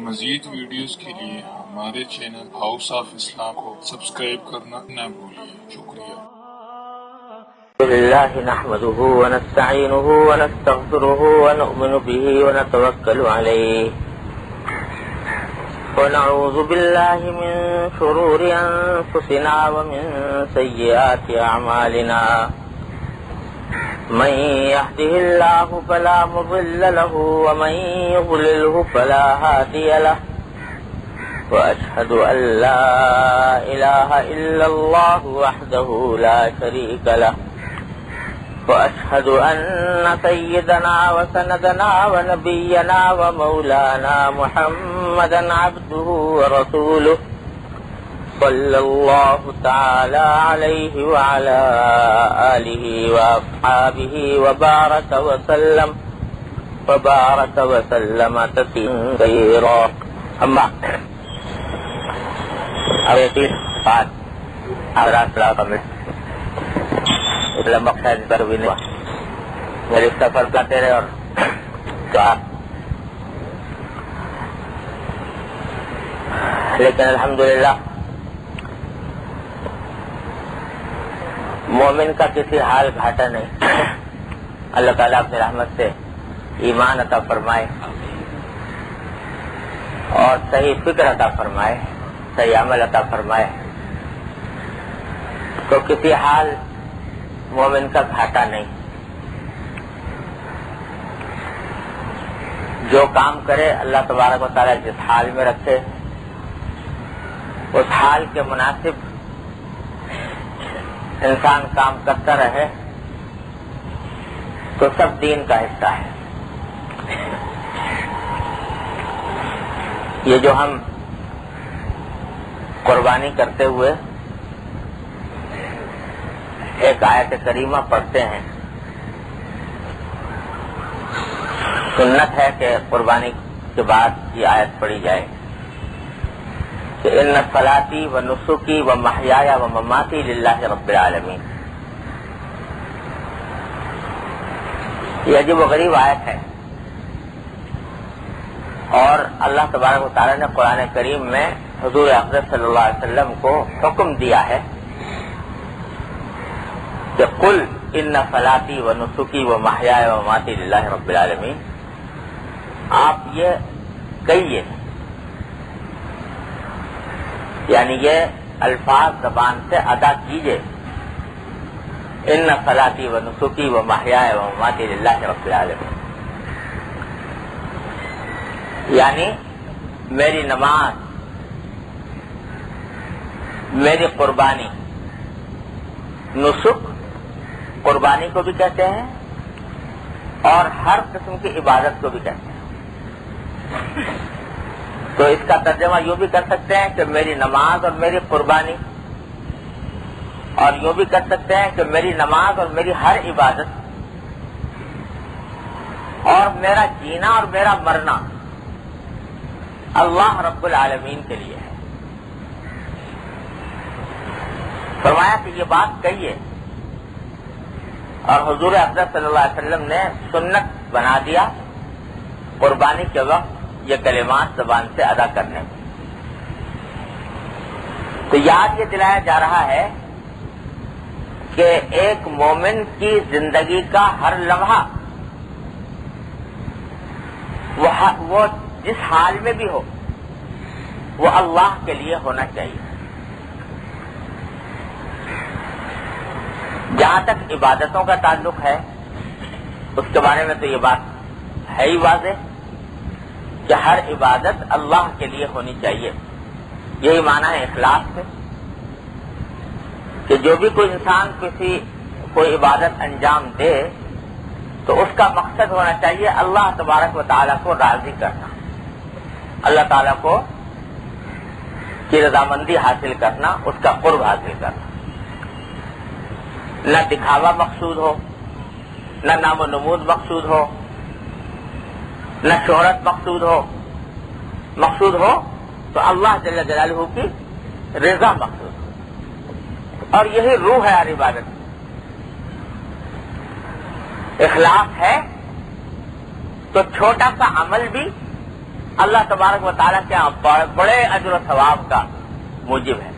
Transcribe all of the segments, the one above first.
مزید ویڈیوز کے لیے ہمارے چینل ہاؤس آف اسلام کو سبسکرائب کرنا نہ بھولیے۔ شکریہ۔ لله نحمده ونستعينه ونستغفره ونؤمن به ونتوكل عليه ونعوذ بالله من شرور أنفسنا ومن سيئات أعمالنا من يهده الله فلا مضل له ومن يضلله فلا هادي له وأشهد أن لا إله إلا الله وحده لا شريك له وأشهد أن سيدنا وسندنا ونبينا ومولانا محمدا عبده ورسوله صلى الله تعالى عليه وعلى آله وأصحابه وبارك وسلم تسليما كثيرا أما بعد مقصد پر بھی نہیں میرے سفر کرتے رہے اور لیکن الحمدللہ مومن کا کسی حال گھاٹا نہیں۔ اللہ تعالیٰ اپنی رحمت سے ایمان عطا فرمائے اور صحیح فکر عطا فرمائے، صحیح عمل عطا فرمائے تو کسی حال مومن کا گھاٹا نہیں۔ جو کام کرے اللہ تبارک و تعالیٰ جس حال میں رکھے اس حال کے مناسب انسان کام کرتا رہے تو سب دین کا حصہ ہے۔ یہ جو ہم قربانی کرتے ہوئے ایک آیت کریمہ پڑھتے ہیں، سنت ہے کہ قربانی کے بعد یہ آیت پڑھی جائے کہ ان صلاتی و نسکی و محیایا و مماتی للہ رب العالمین۔ یہ عجیب و غریب آیت ہے اور اللہ تبارک و تعالیٰ نے قرآن کریم میں حضور اقدس صلی اللہ علیہ وسلم کو حکم دیا ہے کہ قل ان صلاتی و نسکی و محیایا و مماتی للہ رب العالمین، آپ یہ کہیے، یعنی یہ الفاظ زبان سے ادا کیجئے، ان صلاتی و نسکی و محیایا و مماتی للہ رب العالمین، یعنی میری نماز، میری قربانی، نسک قربانی کو بھی کہتے ہیں اور ہر قسم کی عبادت کو بھی کہتے ہیں۔ تو اس کا ترجمہ یوں بھی کر سکتے ہیں کہ میری نماز اور میری قربانی، اور یوں بھی کر سکتے ہیں کہ میری نماز اور میری ہر عبادت اور میرا جینا اور میرا مرنا اللہ رب العالمین کے لیے ہے۔ فرمایا کہ یہ بات کہیے، اور حضور اقدس صلی اللہ علیہ وسلم نے سنت بنا دیا قربانی کے وقت یہ کلمات زبان سے ادا کرنے میں۔ تو یاد یہ دلایا جا رہا ہے کہ ایک مومن کی زندگی کا ہر لمحہ وہ جس حال میں بھی ہو وہ اللہ کے لیے ہونا چاہیے۔ جہاں تک عبادتوں کا تعلق ہے اس کے بارے میں تو یہ بات ہے ہی واضح کہ ہر عبادت اللہ کے لیے ہونی چاہیے۔ یہی معنی ہے اخلاص سے کہ جو بھی کوئی انسان کوئی عبادت انجام دے تو اس کا مقصد ہونا چاہیے اللہ تبارک و تعالیٰ کو راضی کرنا، اللہ تعالیٰ کو کی رضامندی حاصل کرنا، اس کا قرب حاصل کرنا۔ نہ دکھاوا مقصود ہو، نہ نام و نمود مقصود ہو، نہ شہرت مقصود ہو تو اللہ جل جلالہ کی رضا مقصود ہو، اور یہی روح ہے ہر عبادت۔ اخلاص ہے تو چھوٹا سا عمل بھی اللہ تبارک و تعالیٰ کے یہاں بڑے اجر و ثواب کا موجب ہے.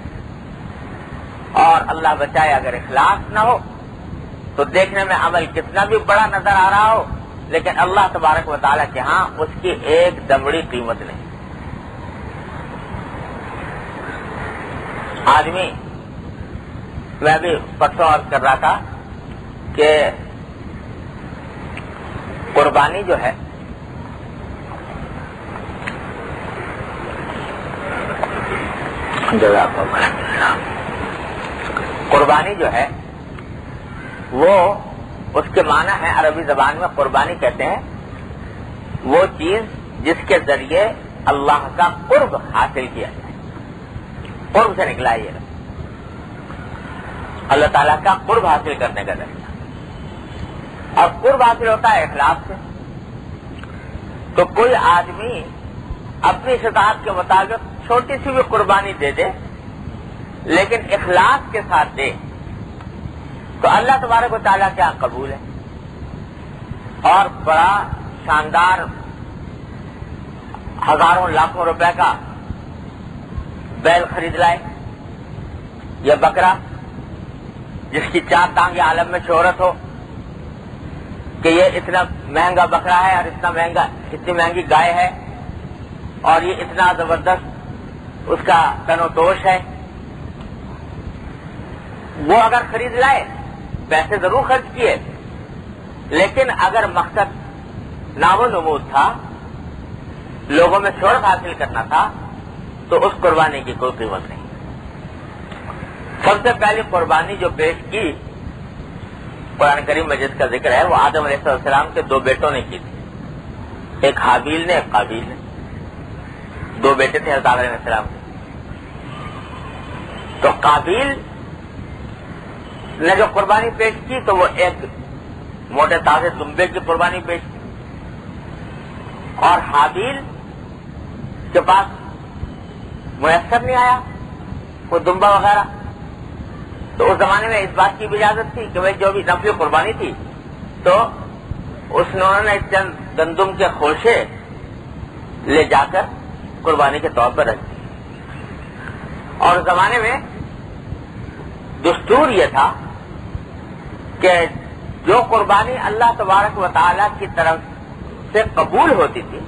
اور اللہ بچائے اگر اخلاص نہ ہو تو دیکھنے میں عمل کتنا بھی بڑا نظر آ رہا ہو لیکن اللہ تبارک و تعالیٰ کے ہاں اس کی ایک دمڑی قیمت نہیں. آدمی میں بھی پرسوں عرض کر رہا تھا کہ قربانی جو ہے قربانی جو ہے وہ اس کے معنی ہے عربی زبان میں قربانی کہتے ہیں وہ چیز جس کے ذریعے اللہ کا قرب حاصل کیا جائے. قرب سے نکلا یہ اللہ تعالیٰ کا قرب حاصل کرنے کا ذریعہ. اور قرب حاصل ہوتا ہے اخلاص سے. تو کوئی آدمی اپنی استطاعت کے مطابق چھوٹی سی بھی قربانی دے دے لیکن اخلاص کے ساتھ دے تو اللہ تبارک و تعالیٰ کیا قبول ہے. اور بڑا شاندار ہزاروں لاکھوں روپے کا بیل خرید لائے یا بکرا جس کی 4 ٹانگیں عالم میں شہرت ہو کہ یہ اتنا مہنگا بکرا ہے اور اتنی مہنگی گائے ہے اور یہ اتنا زبردست اس کا تن و توش ہے. وہ اگر خرید لائے پیسے ضرور خرچ کیے لیکن اگر مقصد نام و نمود تھا لوگوں میں شہرت حاصل کرنا تھا تو اس قربانی کی کوئی قیمت نہیں. سب سے پہلی قربانی جو پیش کی قرآن کریم میں جس کا ذکر ہے وہ آدم علیہ السلام کے 2 بیٹوں نے کی تھی. ایک حابیل نے ایک قابیل نے. 2 بیٹے تھے حضرت علیہ السلام کے. تو قابیل نے جو قربانی پیش کی تو وہ ایک موٹے تازے دمبے کی قربانی پیش کی اور حابیل کے پاس میسر نہیں آیا کوئی دمبا وغیرہ. تو اس زمانے میں اس بات کی بھی اجازت تھی کہ بھائی جو بھی نفلی قربانی تھی تو انہوں نے چند گندم کے خوشے لے جا کر قربانی کے طور پر رکھ دی. اور اس زمانے میں دستور یہ تھا کہ جو قربانی اللہ تبارک و تعالیٰ کی طرف سے قبول ہوتی تھی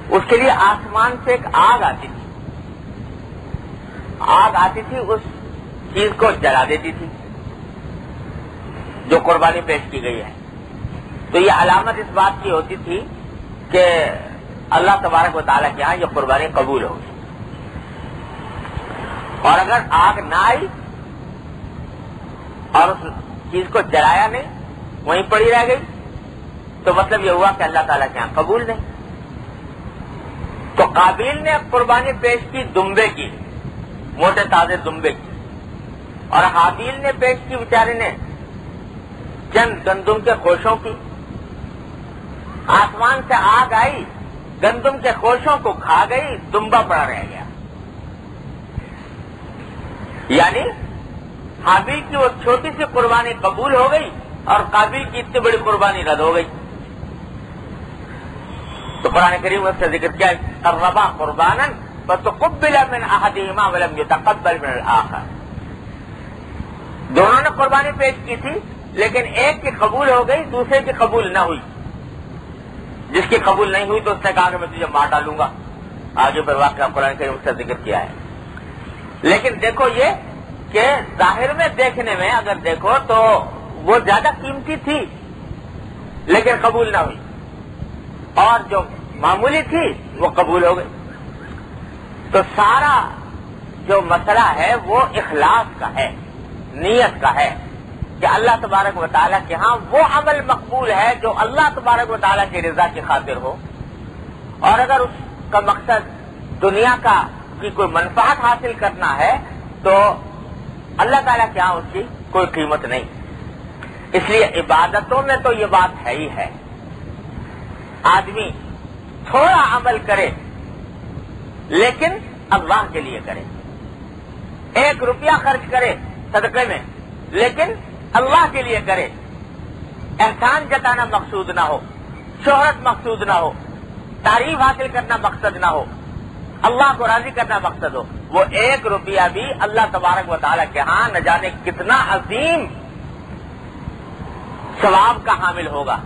اس کے لیے آسمان سے ایک آگ آتی تھی. آگ آتی تھی اس چیز کو جلا دیتی تھی جو قربانی پیش کی گئی ہے. تو یہ علامت اس بات کی ہوتی تھی کہ اللہ تبارک و تعالیٰ کے یہاں یہ قربانی قبول ہوگی. اور اگر آگ نہ آئی اور اس چیز کو جلایا نہیں وہیں پڑی رہ گئی تو مطلب یہ ہوا کہ اللہ تعالیٰ کے یہاں قبول نہیں. تو قابیل نے قربانی پیش کی دمبے کی موٹے تازے دمبے کی اور حابیل نے پیش کی بیچارے نے چند گندم کے خوشوں کی. آسمان سے آگ آئی گندم کے خوشوں کو کھا گئی دمبا پڑا رہ گیا. یعنی حابیل کی وہ چھوٹی سی قربانی قبول ہو گئی اور قابیل کی اتنی بڑی قربانی رد ہو گئی. تو قرآن کریم میں اس کا ذکر کیا قربا قربانا فتقبل من احدهما ولم يتقبل من الاخر. دونوں نے قربانی پیش کی تھی لیکن ایک کی قبول ہو گئی دوسرے کی قبول نہ ہوئی. جس کی قبول نہیں ہوئی تو اس نے کہا کہ میں تجھے مار ڈالوں گا. آگے پر واقعہ قرآن کریم اس کا ذکر کیا ہے. لیکن دیکھو یہ کہ ظاہر میں دیکھنے میں اگر دیکھو تو وہ زیادہ قیمتی تھی لیکن قبول نہ ہوئی اور جو معمولی تھی وہ قبول ہو گئی. تو سارا جو مسئلہ ہے وہ اخلاص کا ہے نیت کا ہے کہ اللہ تبارک و تعالیٰ کے ہاں وہ عمل مقبول ہے جو اللہ تبارک و تعالیٰ کی رضا کی خاطر ہو. اور اگر اس کا مقصد دنیا کا کی کوئی منفعت حاصل کرنا ہے تو اللہ تعالیٰ کے ہاں اس کی کوئی قیمت نہیں. اس لیے عبادتوں میں تو یہ بات ہے ہی ہے. آدمی تھوڑا عمل کرے لیکن اللہ کے لیے کرے. 1 روپیہ خرچ کرے صدقے میں لیکن اللہ کے لیے کرے. احسان جتانا مقصود نہ ہو شہرت مقصود نہ ہو تعریف حاصل کرنا مقصد نہ ہو، اللہ کو راضی کرنا مقصد ہو، وہ 1 روپیہ بھی اللہ تبارک و تعالیٰ کے ہاں نہ جانے کتنا عظیم ثواب کا حامل ہوگا۔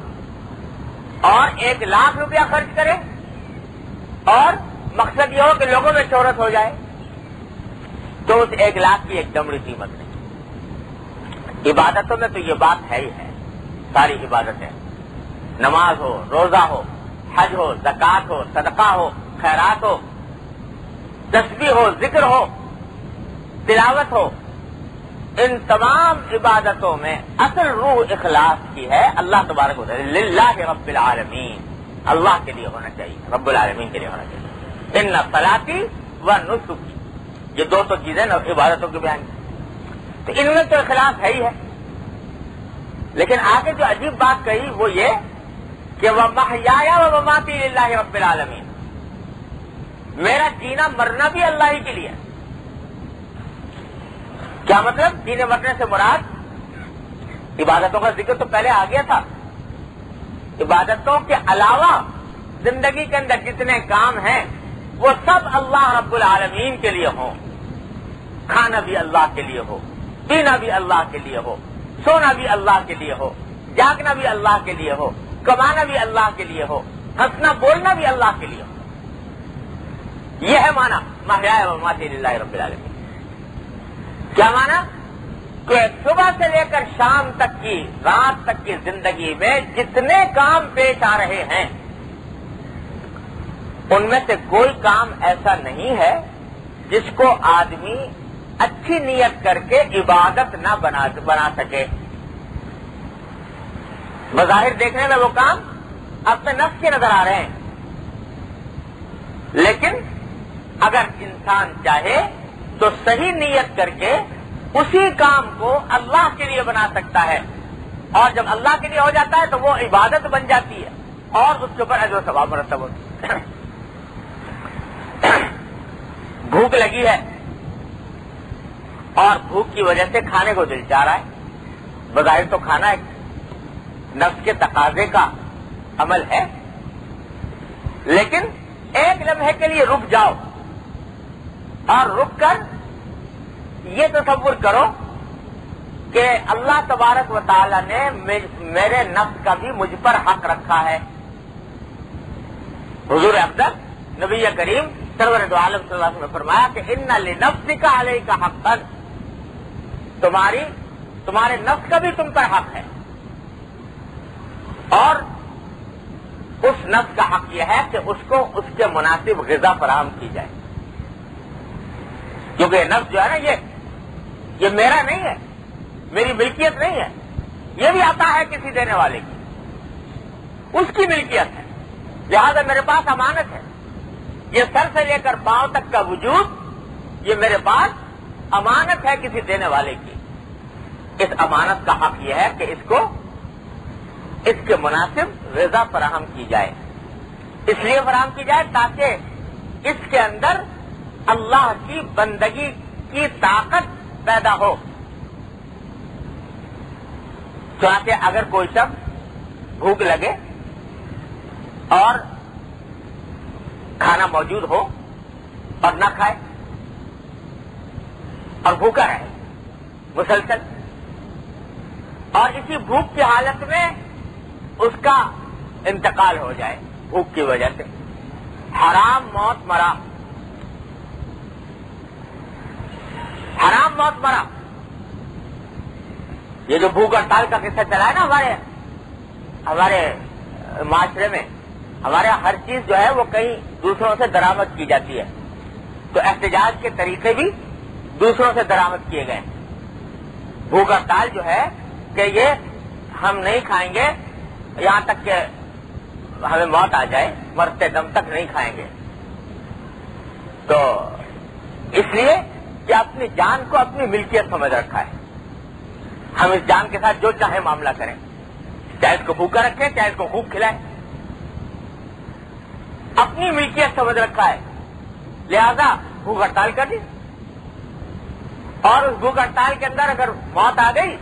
اور 1 لاکھ روپیہ خرچ کرے اور مقصد یہ ہو کہ لوگوں میں شہرت ہو جائے تو اس 1 لاکھ کی ایک دمڑی قیمت نہیں۔ عبادتوں میں تو یہ بات ہے ہی ہے، ساری عبادتیں، نماز ہو، روزہ ہو، حج ہو، زکوٰۃ ہو، صدقہ ہو، خیرات ہو، تسبیح ہو، ذکر ہو، تلاوت ہو، ان تمام عبادتوں میں اصل روح اخلاص کی ہے، اللہ تبارک و تعالی للہ رب العالمین، اللہ کے لیے ہونا چاہیے، رب العالمین کے لیے ہونا چاہیے۔ ان صلاتی و نسکی، یہ 2 چیزیں عبادتوں کے بیان کی، تو ان میں تو اخلاص ہے ہی ہے۔ لیکن آگے جو عجیب بات کہی وہ یہ کہ وَمَحْيَايَ وَمَمَاتِي لِلَّهِ رَبِّ الْعَالَمِينَ، میرا جینا مرنا بھی اللہ ہی کے لیے۔ کیا مطلب؟ جینے مرنے سے مراد عبادتوں کا ذکر تو پہلے آ گیا تھا، عبادتوں کے علاوہ زندگی کے اندر جتنے کام ہیں وہ سب اللہ رب العالمین کے لیے ہوں، کھانا بھی اللہ کے لیے ہو، پینا بھی اللہ کے لیے ہو، سونا بھی اللہ کے لیے ہو، جاگنا بھی اللہ کے لیے ہو، کمانا بھی اللہ کے لیے ہو، ہنسنا بولنا بھی اللہ کے لیے ہو۔ یہ ہے معنی محیائے ومماتی للہ رب العالمین۔ کیا معنی؟ کہ صبح سے لے کر شام تک کی، رات تک کی زندگی میں جتنے کام پیش آ رہے ہیں ان میں سے کوئی کام ایسا نہیں ہے جس کو آدمی اچھی نیت کر کے عبادت نہ بنا سکے۔ بظاہر دیکھنے میں وہ کام اپنے نفس کے نظر آ رہے ہیں، لیکن اگر انسان چاہے تو صحیح نیت کر کے اسی کام کو اللہ کے لیے بنا سکتا ہے، اور جب اللہ کے لیے ہو جاتا ہے تو وہ عبادت بن جاتی ہے اور اس کے اوپر اجر و ثواب مرتب ہوتی ہے۔ بھوک لگی ہے اور بھوک کی وجہ سے کھانے کو دل چاہ رہا ہے، بظاہر تو کھانا ایک نفس کے تقاضے کا عمل ہے، لیکن ایک لمحے کے لیے رک جاؤ اور رک کر یہ تصور کرو کہ اللہ تبارک و تعالی نے میرے نفس کا بھی مجھ پر حق رکھا ہے۔ حضور افضل نبی کریم سرور دو عالم صلی اللہ علیہ وسلم نے فرمایا کہ ان لنفسک علیک حقا، تمہارے نفس کا بھی تم پر حق ہے، اور اس نفس کا حق یہ ہے کہ اس کو اس کے مناسب غذا فراہم کی جائے، کیونکہ یہ نفس جو ہے نا یہ میرا نہیں ہے، میری ملکیت نہیں ہے، یہ بھی آتا ہے کسی دینے والے کی، اس کی ملکیت ہے، لہذا میرے پاس امانت ہے، یہ سر سے لے کر پاؤں تک کا وجود یہ میرے پاس امانت ہے کسی دینے والے کی۔ اس امانت کا حق یہ ہے کہ اس کے مناسب غذا فراہم کی جائے، اس لیے فراہم کی جائے تاکہ اس کے اندر اللہ کی بندگی کی طاقت پیدا ہو۔ چنانچہ اگر کوئی شخص بھوک لگے اور کھانا موجود ہو اور نہ کھائے اور بھوکا رہے مسلسل، اور اسی بھوک کی حالت میں اس کا انتقال ہو جائے بھوک کی وجہ سے، حرام موت مرا، حرام موت مرا۔ یہ جو بھوک ہڑتال کا قصہ چلا ہے نا ہمارے معاشرے میں، ہمارے یہاں ہر چیز جو ہے وہ کئی دوسروں سے درآمد کی جاتی ہے، تو احتجاج کے طریقے بھی دوسروں سے درآمد کیے گئے۔ بھوک ہڑتال جو ہے کہ یہ ہم نہیں کھائیں گے یہاں تک کہ ہمیں موت آ جائے، مرتے دم تک نہیں کھائیں گے، تو اس لیے کہ اپنی جان کو اپنی ملکیت سمجھ رکھا ہے، ہم اس جان کے ساتھ جو چاہے معاملہ کریں، چاہے اس کو بھوکا رکھیں چاہے اس کو خوب کھلائیں، اپنی ملکیت سمجھ رکھا ہے، لہذا بھوک ہڑتال کر دی، اور اس بھوک ہڑتال کے اندر اگر موت آ گئی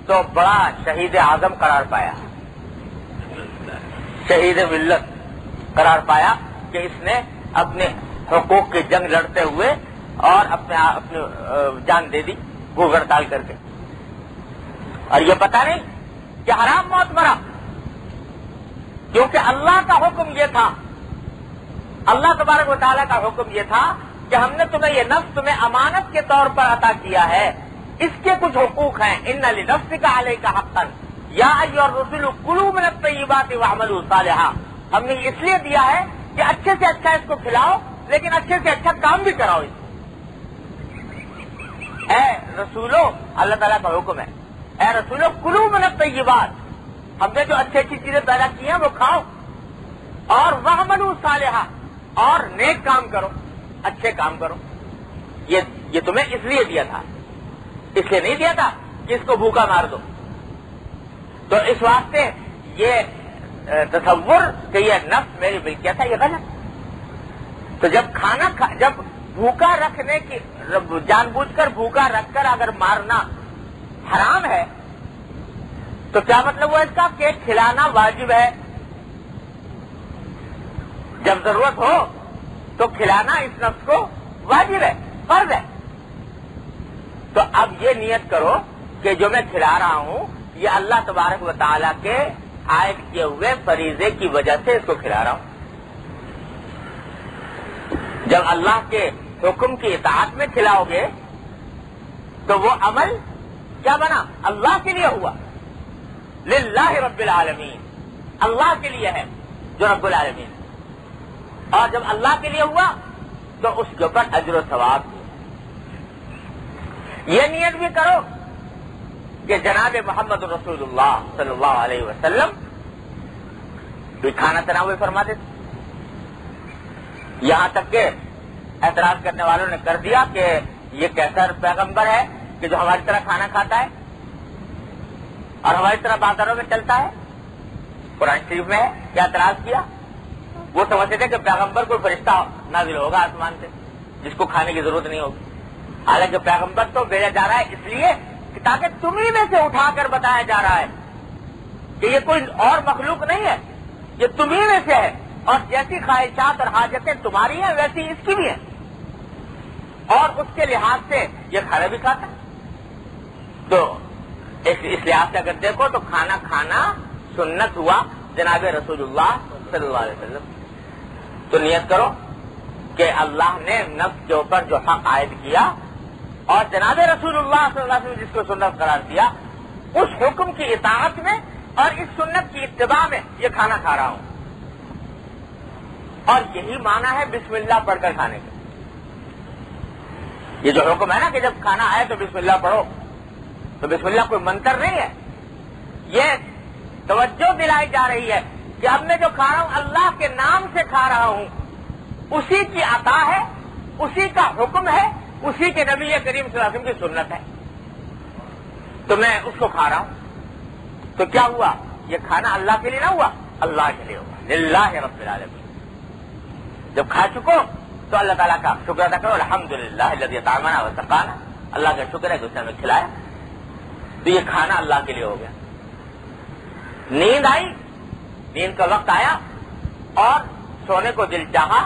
تو بڑا شہید اعظم قرار پایا، شہید ملت، قرار پایا کہ اس نے اپنے حقوق کی جنگ لڑتے ہوئے اور اپنی جان دے دی بھوک ہڑتال کر کے، اور یہ پتہ نہیں کہ حرام موت مرا، کیونکہ اللہ کا حکم یہ تھا، اللہ تبارک و تعالیٰ کا حکم یہ تھا کہ ہم نے تمہیں یہ نفس تمہیں امانت کے طور پر عطا کیا ہے، اس کے کچھ حقوق ہیں، ان لنفسک علیک حقا یا ایھا الرسول کلوا من الطیبات واعملوا صالحا، ہم نے اس لیے دیا ہے کہ اچھے سے اچھا اس کو کھلاؤ لیکن اچھے سے اچھا کام بھی کراؤ اس کو۔ اے رسولو، اللہ تعالیٰ کا حکم ہے، اے رسولو کلوا من الطیبات، ہم نے جو اچھی اچھی چیزیں پیدا کی ہیں وہ کھاؤ، اور واعملوا صالحا، اور نیک کام کرو، اچھے کام کرو۔ یہ تمہیں اس لیے دیا تھا، اس لیے نہیں دیا تھا کہ اس کو بھوکا مار دو۔ تو اس واسطے یہ تصور کہ یہ نفس میری ملکیت ہے، یہ غلط۔ تو جب جب بھوکا رکھنے کی جان بوجھ کر بھوکا رکھ کر اگر مارنا حرام ہے تو کیا مطلب ہوا اس کا کہ کھلانا واجب ہے؟ جب ضرورت ہو تو کھلانا اس نفس کو واجب ہے، فرض ہے۔ تو اب یہ نیت کرو کہ جو میں کھلا رہا ہوں یہ اللہ تبارک و تعالیٰ کے عائد کیے ہوئے فریضے کی وجہ سے اس کو کھلا رہا ہوں۔ جب اللہ کے حکم کی اطاعت میں کھلاؤ گے تو وہ عمل کیا بنا؟ اللہ کے لیے ہوا، للہ رب العالمین، اللہ کے لیے ہے جو رب العالمین، اور جب اللہ کے لیے ہوا تو اس کے اوپر اجر و ثواب ہے۔ یہ نیت بھی کرو کہ جناب محمد رسول اللہ صلی اللہ علیہ وسلم بھی کھانا تناول فرماتے تھے، یہاں تک کہ اعتراض کرنے والوں نے کر دیا کہ یہ کیسا پیغمبر ہے کہ جو ہماری طرح کھانا کھاتا ہے اور ہماری طرح بازاروں میں چلتا ہے؟ قرآن شریف میں ہے، کیا اعتراض کیا؟ وہ سمجھتے تھے کہ پیغمبر کوئی فرشتہ نازل ہوگا آسمان سے جس کو کھانے کی ضرورت نہیں ہوگی، حالانکہ پیغمبر تو بھیجا جا رہا ہے اس لیے کہ تاکہ تمہیں میں سے اٹھا کر بتایا جا رہا ہے کہ یہ کوئی اور مخلوق نہیں ہے، یہ تمہیں میں سے ہے، اور جیسی خواہشات اور حاجتیں تمہاری ہیں ویسی اس کی بھی ہیں، اور اس کے لحاظ سے یہ کھانا بھی کھاتا ہے۔ تو اس لحاظ سے اگر دیکھو تو کھانا کھانا سنت ہوا جناب رسول اللہ صلی اللہ علیہ وسلم۔ تو نیت کرو کہ اللہ نے نفس کے اوپر جو حق عائد کیا اور جناب رسول اللہ صلی اللہ علیہ وسلم جس کو سنت قرار دیا، اس حکم کی اطاعت میں اور اس سنت کی اتباع میں یہ کھانا کھا رہا ہوں، اور یہی معنی ہے بسم اللہ پڑھ کر کھانے کا۔ یہ جو حکم ہے نا کہ جب کھانا آئے تو بسم اللہ پڑھو، تو بسم اللہ کوئی منتر نہیں ہے، یہ توجہ دلائی جا رہی ہے کہ اب میں جو کھا رہا ہوں اللہ کے نام سے کھا رہا ہوں، اسی کی عطا ہے، اسی کا حکم ہے، اسی کے نبی کریم صلی اللہ علیہ وسلم کی سنت ہے، تو میں اس کو کھا رہا ہوں۔ تو کیا ہوا؟ یہ کھانا اللہ کے لیے نہ ہوا، اللہ کے لیے ہوا، للہ رب العالمین۔ جب کھا چکو تو اللہ تعالیٰ کا شکر ادا کرو، الحمدللہ الذی اطعمنا وسقانا، اللہ کا شکر ہے کہ اس نے ہمیں کھلایا۔ تو یہ کھانا اللہ کے لیے ہو گیا۔ نیند آئی، نیند کا وقت آیا اور سونے کو دل چاہا،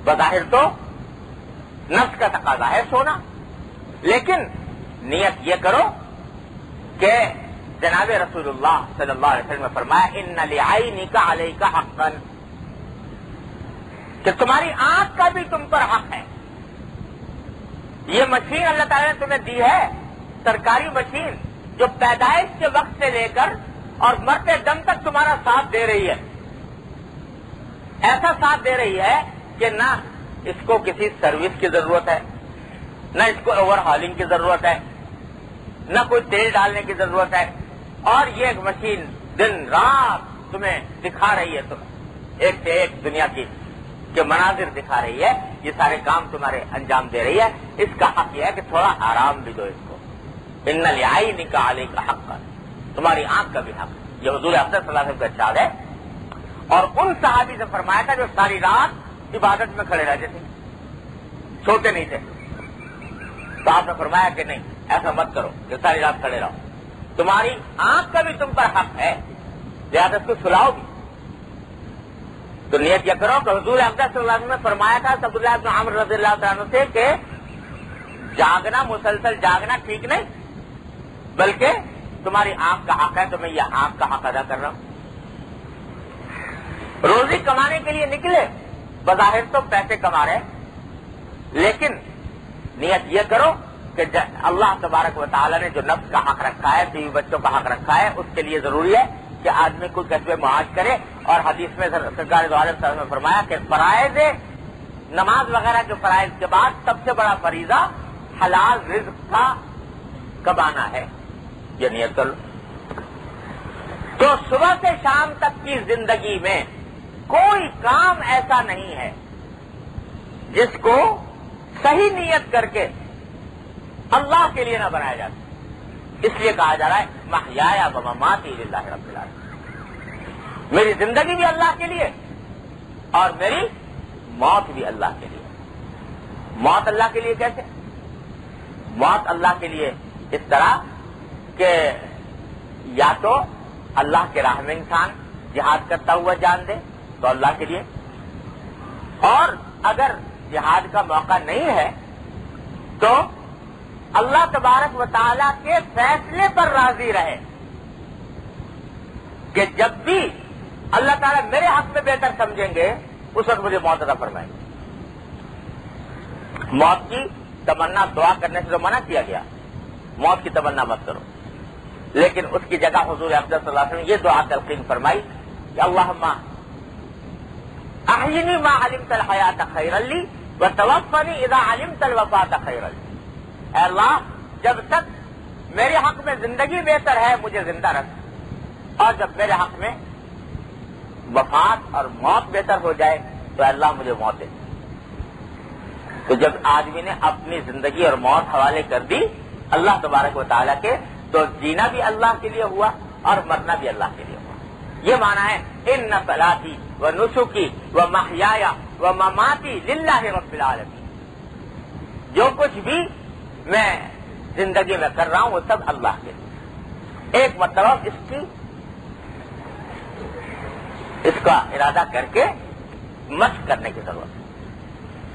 بظاہر تو نفس کا تقاضا ہے سونا، لیکن نیت یہ کرو کہ جناب رسول اللہ صلی اللہ علیہ وسلم نے فرمایا ان لعینک علیک حقا، کہ تمہاری آنکھ کا بھی تم پر حق ہے۔ یہ مشین اللہ تعالیٰ نے تمہیں دی ہے، سرکاری مشین، جو پیدائش کے وقت سے لے کر اور مرتے دم تک تمہارا ساتھ دے رہی ہے، ایسا ساتھ دے رہی ہے کہ نہ اس کو کسی سروس کی ضرورت ہے، نہ اس کو اوور ہالنگ کی ضرورت ہے، نہ کوئی تیل ڈالنے کی ضرورت ہے، اور یہ ایک مشین دن رات تمہیں دکھا رہی ہے، تمہیں ایک سے ایک دنیا کی کے مناظر دکھا رہی ہے، یہ سارے کام تمہارے انجام دے رہی ہے۔ اس کا حق یہ ہے کہ تھوڑا آرام بھی دو اس کو۔ ان لعینک علیک حقا، تمہاری آنکھ کا بھی حق، یہ حضور اقدس صلی اللہ علیہ وسلم کا ارشاد ہے۔ اور ان صحابی سے فرمایا تھا جو ساری رات عبادت میں کھڑے رہتے تھے، سوتے نہیں تھے، تو آپ نے فرمایا کہ نہیں، ایسا مت کرو کہ ساری رات کھڑے رہو، تمہاری آنکھ کا بھی تم پر حق ہے، لہٰذا اس کو سلاؤ بھی۔ تو نیت یہ کرو کہ حضور اقدس صلی اللہ علیہ وسلم نے فرمایا تھا عبداللہ بن عمر رضی اللہ تعالیٰ عنہ سے کہ جاگنا، مسلسل جاگنا ٹھیک نہیں، بلکہ تمہاری آنکھ کا حق ہے تو میں یہ آنکھ کا حق ادا کر رہا ہوں۔ روزی کمانے کے لیے نکلے، بظاہر تو پیسے کما رہے، لیکن نیت یہ کرو کہ اللہ تبارک و تعالیٰ نے جو نفس کا حق رکھا ہے، بیوی بچوں کا حق رکھا ہے، اس کے لیے ضروری ہے کہ آدمی کوئی کسب معاش کرے۔ اور حدیث میں سرکار دو عالم صلی اللہ علیہ وسلم نے فرمایا کہ فرائض نماز وغیرہ کے فرائض کے بعد سب سے بڑا فریضہ حلال رزق کا کمانا ہے، یہ نیت کر لو۔ تو صبح سے شام تک کی زندگی میں کوئی کام ایسا نہیں ہے جس کو صحیح نیت کر کے اللہ کے لیے نہ بنایا جاتا، اس لیے کہا جا رہا ہے محیایا و مماتی للہ رب العالمین، میری زندگی بھی اللہ کے لیے اور میری موت بھی اللہ کے لیے۔ موت اللہ کے لیے کیسے؟ موت اللہ کے لیے اس طرح کہ یا تو اللہ کے راہ میں انسان جہاد کرتا ہوا جان دے تو اللہ کے لیے، اور اگر جہاد کا موقع نہیں ہے تو اللہ تبارک و تعالیٰ کے فیصلے پر راضی رہے کہ جب بھی اللہ تعالیٰ میرے حق میں بہتر سمجھیں گے اس وقت مجھے موت عطا فرمائیں گے۔ موت کی تمنا دعا کرنے سے تو منع کیا گیا، موت کی تمنا مت کرو، لیکن اس کی جگہ حضور اقدس صلی اللہ علیہ وسلم نے یہ دعا تلقین فرمائی کہ اللہم احینی ما علمت الحیات خیرا لی وتوفنی اذا علمت الوفاۃ خیرا لی، اے اللہ جب تک میرے حق میں زندگی بہتر ہے مجھے زندہ رکھ، اور جب میرے حق میں وفات اور موت بہتر ہو جائے تو اے اللہ مجھے موت دے۔ تو جب آدمی نے اپنی زندگی اور موت حوالے کر دی اللہ تبارک و تعالیٰ کے، تو جینا بھی اللہ کے لیے ہوا اور مرنا بھی اللہ کے لیے ہوا۔ یہ معنی ہے ان صلاتی و نسکی و محیایا و مماتی للہ رب العالمین، جو کچھ بھی میں زندگی میں کر رہا ہوں وہ سب اللہ کے لیے۔ ایک مرتبہ اس کا ارادہ کر کے مشق کرنے کی ضرورت ہے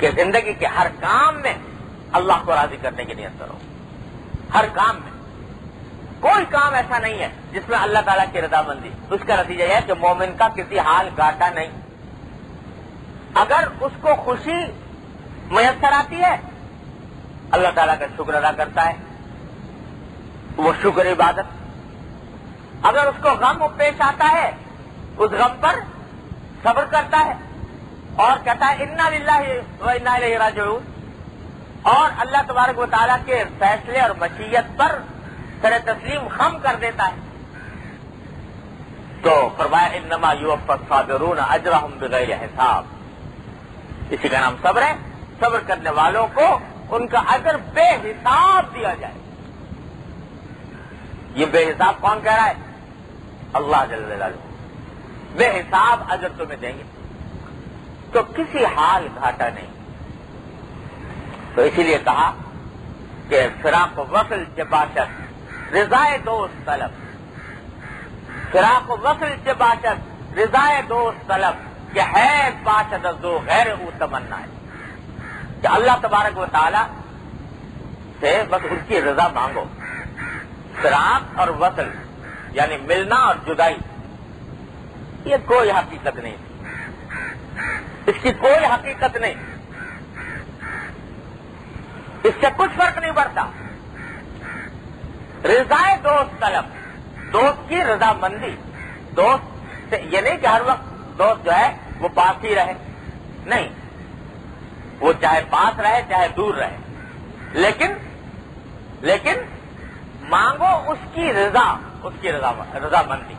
کہ زندگی کے ہر کام میں اللہ کو راضی کرنے کی نیت کرو، ہر کام میں۔ کوئی کام ایسا نہیں ہے جس میں اللہ تعالیٰ کی رضامندی، اس کا نتیجہ یہ ہے کہ مومن کا کسی حال گھاٹا نہیں۔ اگر اس کو خوشی میسر آتی ہے اللہ تعالیٰ کا شکر ادا کرتا ہے، وہ شکر عبادت۔ اگر اس کو غم پیش آتا ہے اس غم پر صبر کرتا ہے اور کہتا ہے انا للہ و انا الیہ راجعون، اور اللہ تبارک و تعالیٰ کے فیصلے اور مشیت پر سر تسلیم خم کر دیتا ہے، تو فرمایا انما یوفی الصابرون اجرهم بغیر حساب، اسی کا نام صبر ہے۔ صبر کرنے والوں کو ان کا اجر بے حساب دیا جائے۔ یہ بے حساب کون کہہ رہا ہے؟ اللہ جل جلالہ، بے حساب اجر تمہیں دیں گے، تو کسی حال گھاٹا نہیں۔ تو اسی لیے کہا کہ فراق و وصل سے باشد رضائے دوست طلب، فراق و وصل سے باشد رضائے دوست طلب، کہ ہے باشد از دو غیر او تمنا ہے، کہ اللہ تبارک و تعالی سے بس ان کی رضا مانگو۔ فراق اور وصل یعنی ملنا اور جدائی، یہ کوئی حقیقت نہیں، اس کی کوئی حقیقت نہیں، اس سے کچھ فرق نہیں پڑتا۔ رضائے دوست طلب، دوست کی رضامندی، دوست سے یہ نہیں کہ ہر وقت دوست جو ہے وہ پاس ہی رہے، نہیں، وہ چاہے پاس رہے چاہے دور رہے، لیکن مانگو اس کی رضا، اس کی رضامندی۔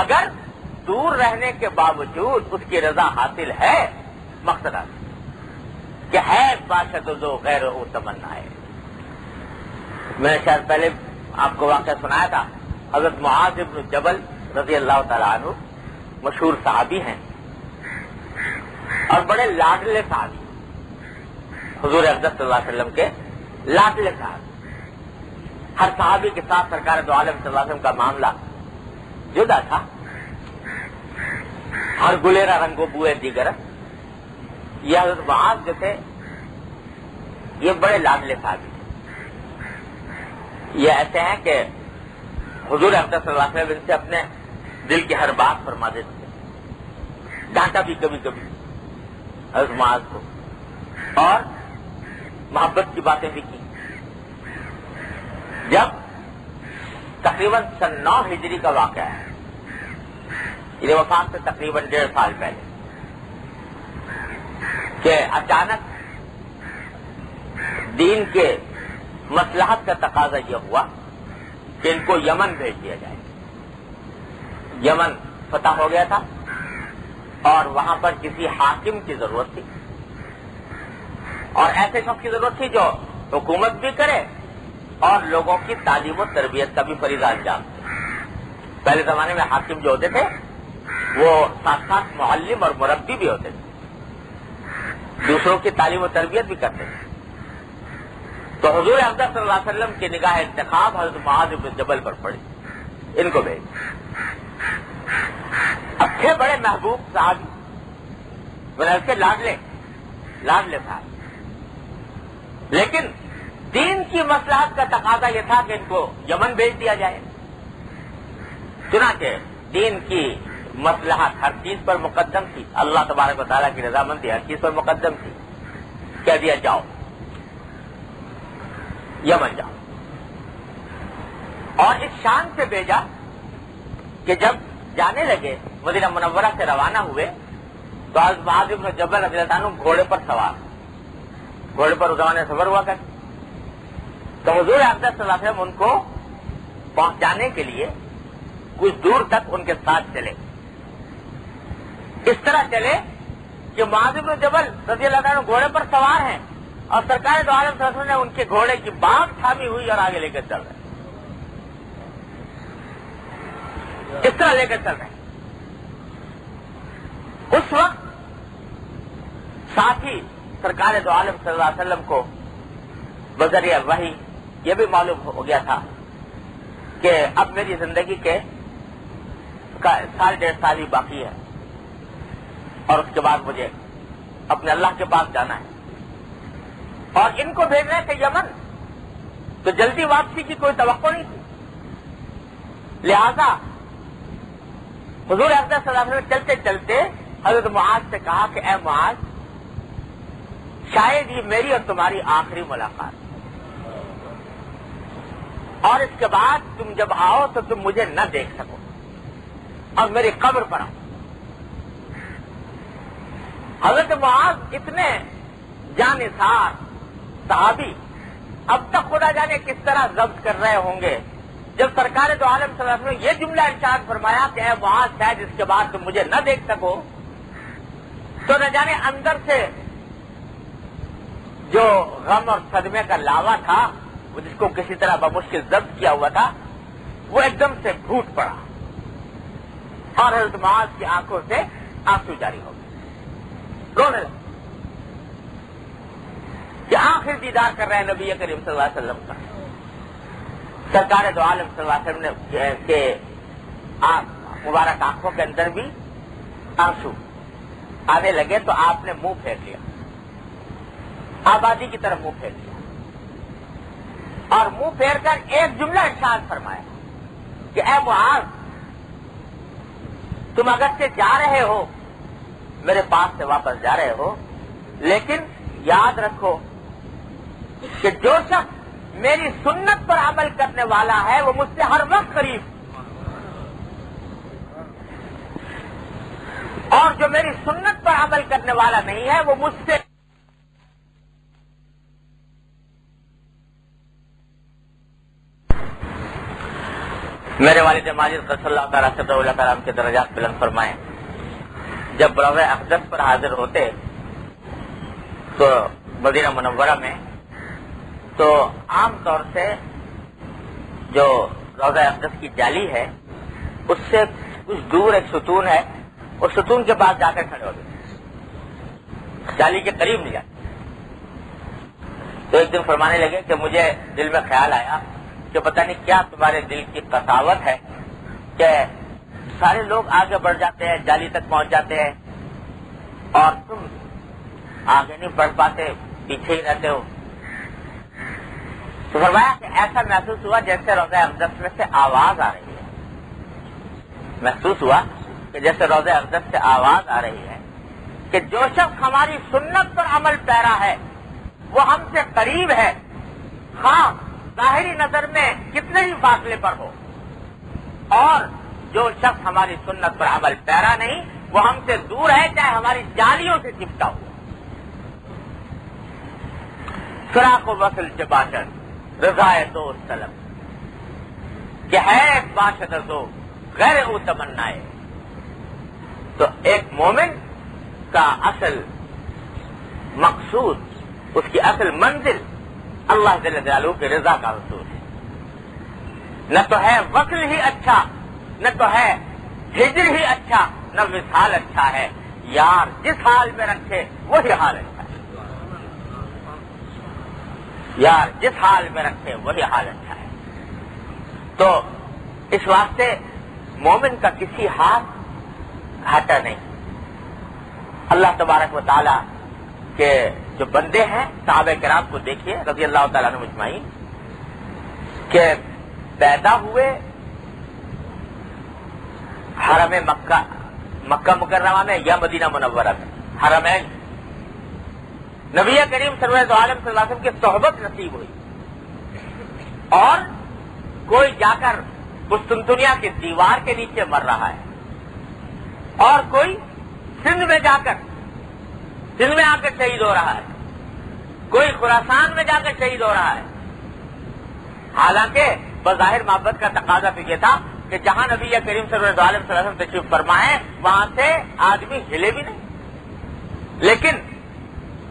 اگر دور رہنے کے باوجود اس کی رضا حاصل ہے، مقصد حاصل کہ ہے باشد و غیر او تمنا ہے۔ میں نے شاید پہلے آپ کو واقعہ سنایا تھا، حضرت معاذ بن جبل رضی اللہ تعالیٰ عنہ مشہور صحابی ہیں اور بڑے لاڈلے صحابی، حضور اقدس صلی اللہ علیہ وسلم کے لاڈلے صحابی۔ ہر صحابی کے ساتھ سرکار دو عالم صلی اللہ علیہ وسلم کا معاملہ جدا تھا۔ ہر گلیرا رنگ و بوئے دیگر. یہ حضرت معاذ جو تھے یہ بڑے لاڈلے صحابی تھے. یہ ایسے ہیں کہ حضور اقدس صلی اللہ علیہ وسلم ان سے اپنے دل کی ہر بات فرما دیتے تھے. ڈانٹا بھی کبھی کبھی حضرت معاذ کو اور محبت کی باتیں بھی کی. جب تقریباً سن 9 ہجری کا واقعہ ہے، یہ وفات سے تقریباً 1.5 سال پہلے، کہ اچانک دین کے مصلحت کا تقاضا یہ ہوا کہ ان کو یمن بھیج دیا جائے. یمن فتح ہو گیا تھا اور وہاں پر کسی حاکم کی ضرورت تھی، اور ایسے شخص کی ضرورت تھی جو حکومت بھی کرے اور لوگوں کی تعلیم و تربیت کا بھی فریضہ انجام دے. پہلے زمانے میں حاکم جو ہوتے تھے وہ ساتھ ساتھ معلم اور مربی بھی ہوتے تھے، دوسروں کی تعلیم و تربیت بھی کرتے تھے. تو حضور اقدس صلی اللہ علیہ وسلم کی نگاہ انتخاب حضرت معاذ بن جبل پر پڑی، ان کو بھیج. اب تھے بڑے محبوب صحابی، بلکہ لاڈلے صاحب، لیکن دین کی مصلحت کا تقاضا یہ تھا کہ ان کو یمن بھیج دیا جائے. چنانچہ دین کی مصلحت ہر چیز پر مقدم تھی، اللہ تبارک و تعالیٰ کی رضامندی ہر چیز پر مقدم تھی. کہہ دیا جاؤ یمن جاؤ، اور اس شان سے بھیجا کہ جب جانے لگے مدینہ منورہ سے روانہ ہوئے تو حضرت معاذ بن جبل رضی اللہ عنہ گھوڑے پر سوار، گھوڑے پر اس زمانے سفر ہوا کرتے. تو حضور اقدس صلی اللہ علیہ وسلم ان کو پہنچانے کے لیے کچھ دور تک ان کے ساتھ چلے. اس طرح چلے کہ معاذ بن جبل رضی اللہ عنہ گھوڑے پر سوار ہیں اور سرکار دو عالم صلی اللہ علیہ وسلم نے ان کے گھوڑے کی باغ تھامی ہوئی اور آگے لے کر چل رہے. اس طرح لے کر چل رہے. اس وقت ساتھ ہی سرکار دو عالم صلی اللہ علیہ وسلم کو بذریعہ وحی یہ بھی معلوم ہو گیا تھا کہ اب میری زندگی کے 1.5 سال ہی باقی ہے اور اس کے بعد مجھے اپنے اللہ کے پاس جانا ہے، اور ان کو بھیجنے سے یمن تو جلدی واپسی کی کوئی توقع نہیں تھی. لہذا حضور اقدس صلی اللہ علیہ وسلم چلتے چلتے حضرت معاذ سے کہا کہ اے معاذ، شاید یہ میری اور تمہاری آخری ملاقات، اور اس کے بعد تم جب آؤ تو تم مجھے نہ دیکھ سکو اور میری قبر پر آؤ. حضرت معاذ اتنے جانثار صحابی اب تک خدا جانے کس طرح ضبط کر رہے ہوں گے جب سرکار دو عالم صلی اللہ علیہ وسلم نے یہ جملہ ارشاد فرمایا کہ اے معاذ، شاید اس کے بعد تم مجھے نہ دیکھ سکو، تو نہ جانے اندر سے جو غم اور صدمے کا لاوا تھا جس کو کسی طرح بمشکل ضبط کیا ہوا تھا وہ ایک دم سے پھوٹ پڑا اور حضرت معاذ کی آنکھوں سے آنسو جاری ہو گئے، رونے لگے کہ آخر دیدار کر رہے ہیں نبی کریم صلی اللہ علیہ وسلم کا. سرکار دو عالم صلی اللہ علیہ وسلم نے کے مبارک آنکھوں کے اندر بھی آنسو آنے لگے تو آپ نے منہ پھیر لیا، آبادی کی طرف منہ پھیر لیا اور منہ پھیر کر ایک جملہ ارشاد فرمایا کہ اے معاذ، تم اگر سے جا رہے ہو، میرے پاس سے واپس جا رہے ہو، لیکن یاد رکھو کہ جو شخص میری سنت پر عمل کرنے والا ہے وہ مجھ سے ہر وقت قریب، اور جو میری سنت پر عمل کرنے والا نہیں ہے وہ مجھ سے میرے والد ماجد قدس اللہ تعالیٰ صدر اللہ تعالیٰ کے درجات بلند فرمائیں. جب روضہ اقدس پر حاضر ہوتے تو مدینہ منورہ میں تو عام طور سے جو روضہ اقدس کی جالی ہے اس سے کچھ دور ایک ستون ہے، اس ستون کے پاس جا کر کھڑے ہوتے، جالی کے قریب نہیں جاتے. تو ایک دن فرمانے لگے کہ مجھے دل میں خیال آیا کہ پتہ نہیں کیا تمہارے دل کی قساوت ہے کہ سارے لوگ آگے بڑھ جاتے ہیں، جالی تک پہنچ جاتے ہیں، اور تم آگے نہیں بڑھ پاتے، پیچھے ہی رہتے ہو۔ تو فرمایا کہ ایسا محسوس ہوا جیسے روضہ اقدس میں سے آواز آ رہی ہے، محسوس ہوا کہ جیسے روضہ اقدس سے آواز آ رہی ہے کہ جو شخص ہماری سنت پر عمل پیرا ہے وہ ہم سے قریب ہے، خواہ ظاہری نظر میں کتنے ہی فاصلے پر ہو، اور جو شخص ہماری سنت پر عمل پیرا نہیں وہ ہم سے دور ہے، چاہے ہماری جالیوں سے چپٹا ہو۔ فراق و وصل سے باشد رضائے دوست طلب، کہ ہے باشد دو غیر او تمنائے۔ تو ایک مومن کا اصل مقصود، اس کی اصل منزل اللہ جل جلالہ کی رضا کا حصول ہے۔ نہ تو ہے وصل ہی اچھا، نہ تو ہے ہجر ہی اچھا، نہ وصال اچھا ہے، یار جس حال میں رکھے وہی حال اچھا ہے، یار جس حال میں رکھے وہی حال اچھا ہے۔ تو اس واسطے مومن کا کسی حال گھاٹا نہیں۔ اللہ تبارک و تعالی کے جو بندے ہیں، صحابہ کرام کو دیکھیے رضی اللہ تعالیٰ عنہم اجمعین، کہ پیدا ہوئے حرم مکہ مکرمہ میں یا مدینہ منورہ میں، حرمین، نبی کریم سرور عالم صلی اللہ علیہ وسلم کی صحبت نصیب ہوئی، اور کوئی جا کر قسطنطنیہ کی دیوار کے نیچے مر رہا ہے، اور کوئی سندھ میں جا کر، سندھ میں آ کر شہید ہو رہا ہے، کوئی خراسان میں جا کر شہید ہو رہا ہے۔ حالانکہ بظاہر محبت کا تقاضا تو یہ تھا کہ جہاں نبی کریم صلی اللہ علیہ وسلم تشریف فرما ہے وہاں سے آدمی ہلے بھی نہیں، لیکن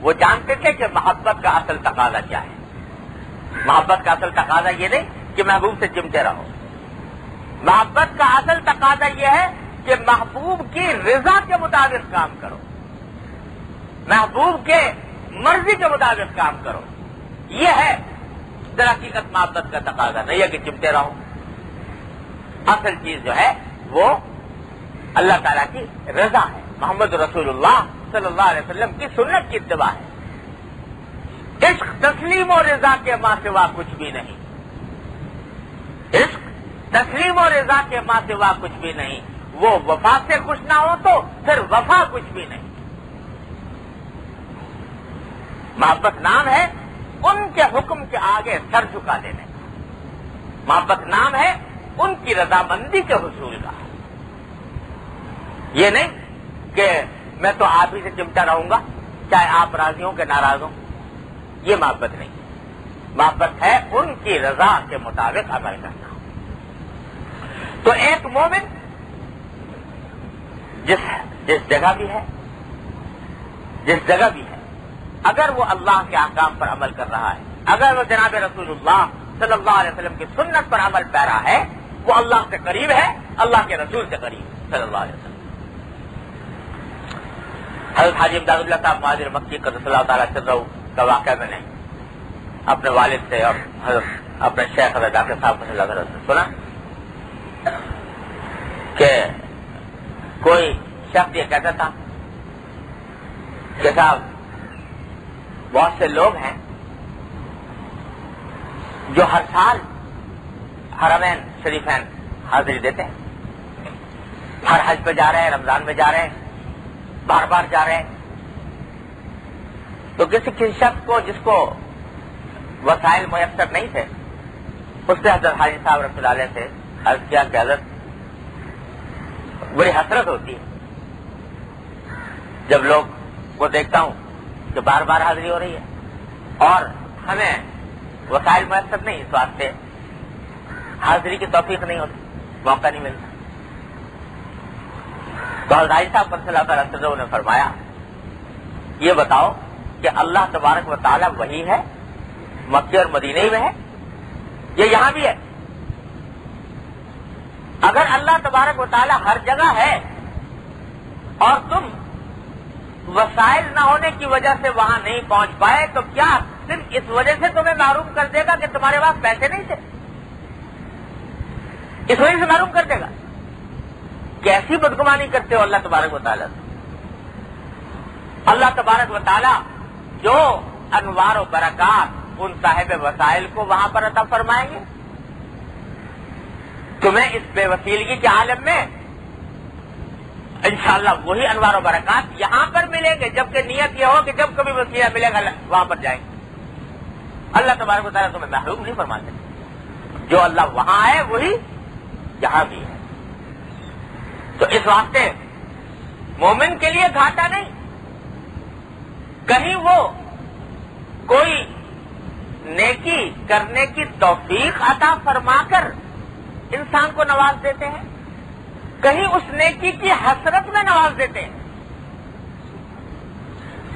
وہ جانتے تھے کہ محبت کا اصل تقاضا کیا ہے۔ محبت کا اصل تقاضا یہ نہیں کہ محبوب سے چمٹے رہو، محبت کا اصل تقاضا یہ ہے کہ محبوب کی رضا کے مطابق کام کرو، محبوب کے مرضی کے مطابق کام کرو۔ یہ ہے در حقیقت محبت کا تقاضا، نہیں ہے کہ چمٹے رہو۔ اصل چیز جو ہے وہ اللہ تعالیٰ کی رضا ہے، محمد رسول اللہ صلی اللہ علیہ وسلم کی سنت کی اتباع ہے۔ عشق تسلیم و رضا کے ماں سوا کچھ بھی نہیں، عشق تسلیم و رضا کے ماں سوا کچھ بھی نہیں، وہ وفا سے خوش نہ ہو تو پھر وفا کچھ بھی نہیں۔ محبت نام ہے ان کے حکم کے آگے سر جھکا دینے کا، محبت نام ہے ان کی رضامندی کے حصول کا۔ یہ نہیں کہ میں تو آپ ہی سے چمٹا رہوں گا چاہے آپ راضی ہوں کہ ناراض ہوں، یہ محبت نہیں۔ محبت ہے ان کی رضا کے مطابق عمل کرنا۔ تو ایک مومن جس جگہ بھی ہے، جس جگہ بھی ہے، اگر وہ اللہ کے احکام پر عمل کر رہا ہے، اگر وہ جناب رسول اللہ صلی اللہ علیہ وسلم کی سنت پر عمل پیرا ہے، وہ اللہ سے قریب ہے، اللہ کے رسول سے قریب صلی اللہ علیہ وسلم۔ حضرت حاجی امداد اللہ صاحب مہاجر مکی قدس اللہ تعالیٰ سرہ کا واقعہ میں نے اپنے والد سے اور حضرت اپنے شیخ حضرت ڈاکٹر صاحب صلی اللہ علیہ وسلم سے سنا کہ کوئی شخص یہ کہتا تھا کہ صاحب بہت سے لوگ ہیں جو ہر سال حرمین شریفین حاضری دیتے ہیں، ہر حج پہ جا رہے ہیں، رمضان میں جا رہے ہیں، بار بار جا رہے ہیں۔ تو کسی شخص کو جس کو وسائل میسر نہیں تھے، اس نے حضرت حاجی صاحب رحمۃ اللہ علیہ سے عرض کیا کہ حضرت بڑی حسرت ہوتی ہے جب لوگ کو دیکھتا ہوں کہ بار بار حاضری ہو رہی ہے اور ہمیں وسائل میسر نہیں، اس واسطے حاضری کی توفیق نہیں ہوتی، موقع نہیں ملتا۔ تو حضرت صاحب صلی اللہ تعالیٰ عنہ نے فرمایا یہ بتاؤ کہ اللہ تبارک و تعالیٰ وہی ہے، مکے اور مدینے میں ہے، یہ یہاں بھی ہے؟ اگر اللہ تبارک و تعالیٰ ہر جگہ ہے اور تم وسائل نہ ہونے کی وجہ سے وہاں نہیں پہنچ پائے تو کیا صرف اس وجہ سے تمہیں محروم کر دے گا کہ تمہارے پاس پیسے نہیں تھے؟ اس وجہ سے محروم کر دے گا کیسی بدگمانی کرتے ہو اللہ تبارک و تعالیٰ سے؟ اللہ تبارک و تعالیٰ جو انوار و برکات ان صاحب وسائل کو وہاں پر عطا فرمائیں گے، تمہیں اس بے وسیلگی کے عالم میں انشاءاللہ وہی انوار و برکات یہاں پر ملیں گے، جبکہ نیت یہ ہو کہ جب کبھی وسیلہ ملے گا وہاں پر جائیں گے۔ اللہ تبارک و تعالیٰ تمہیں محروم نہیں فرماتے، جو اللہ وہاں ہے وہی یہاں بھی ہے۔ تو اس واسطے مومن کے لیے گھاٹا نہیں، کہیں وہ کوئی نیکی کرنے کی توفیق عطا فرما کر انسان کو نواز دیتے ہیں، کہیں اس نیکی کی حسرت میں نواز دیتے ہیں،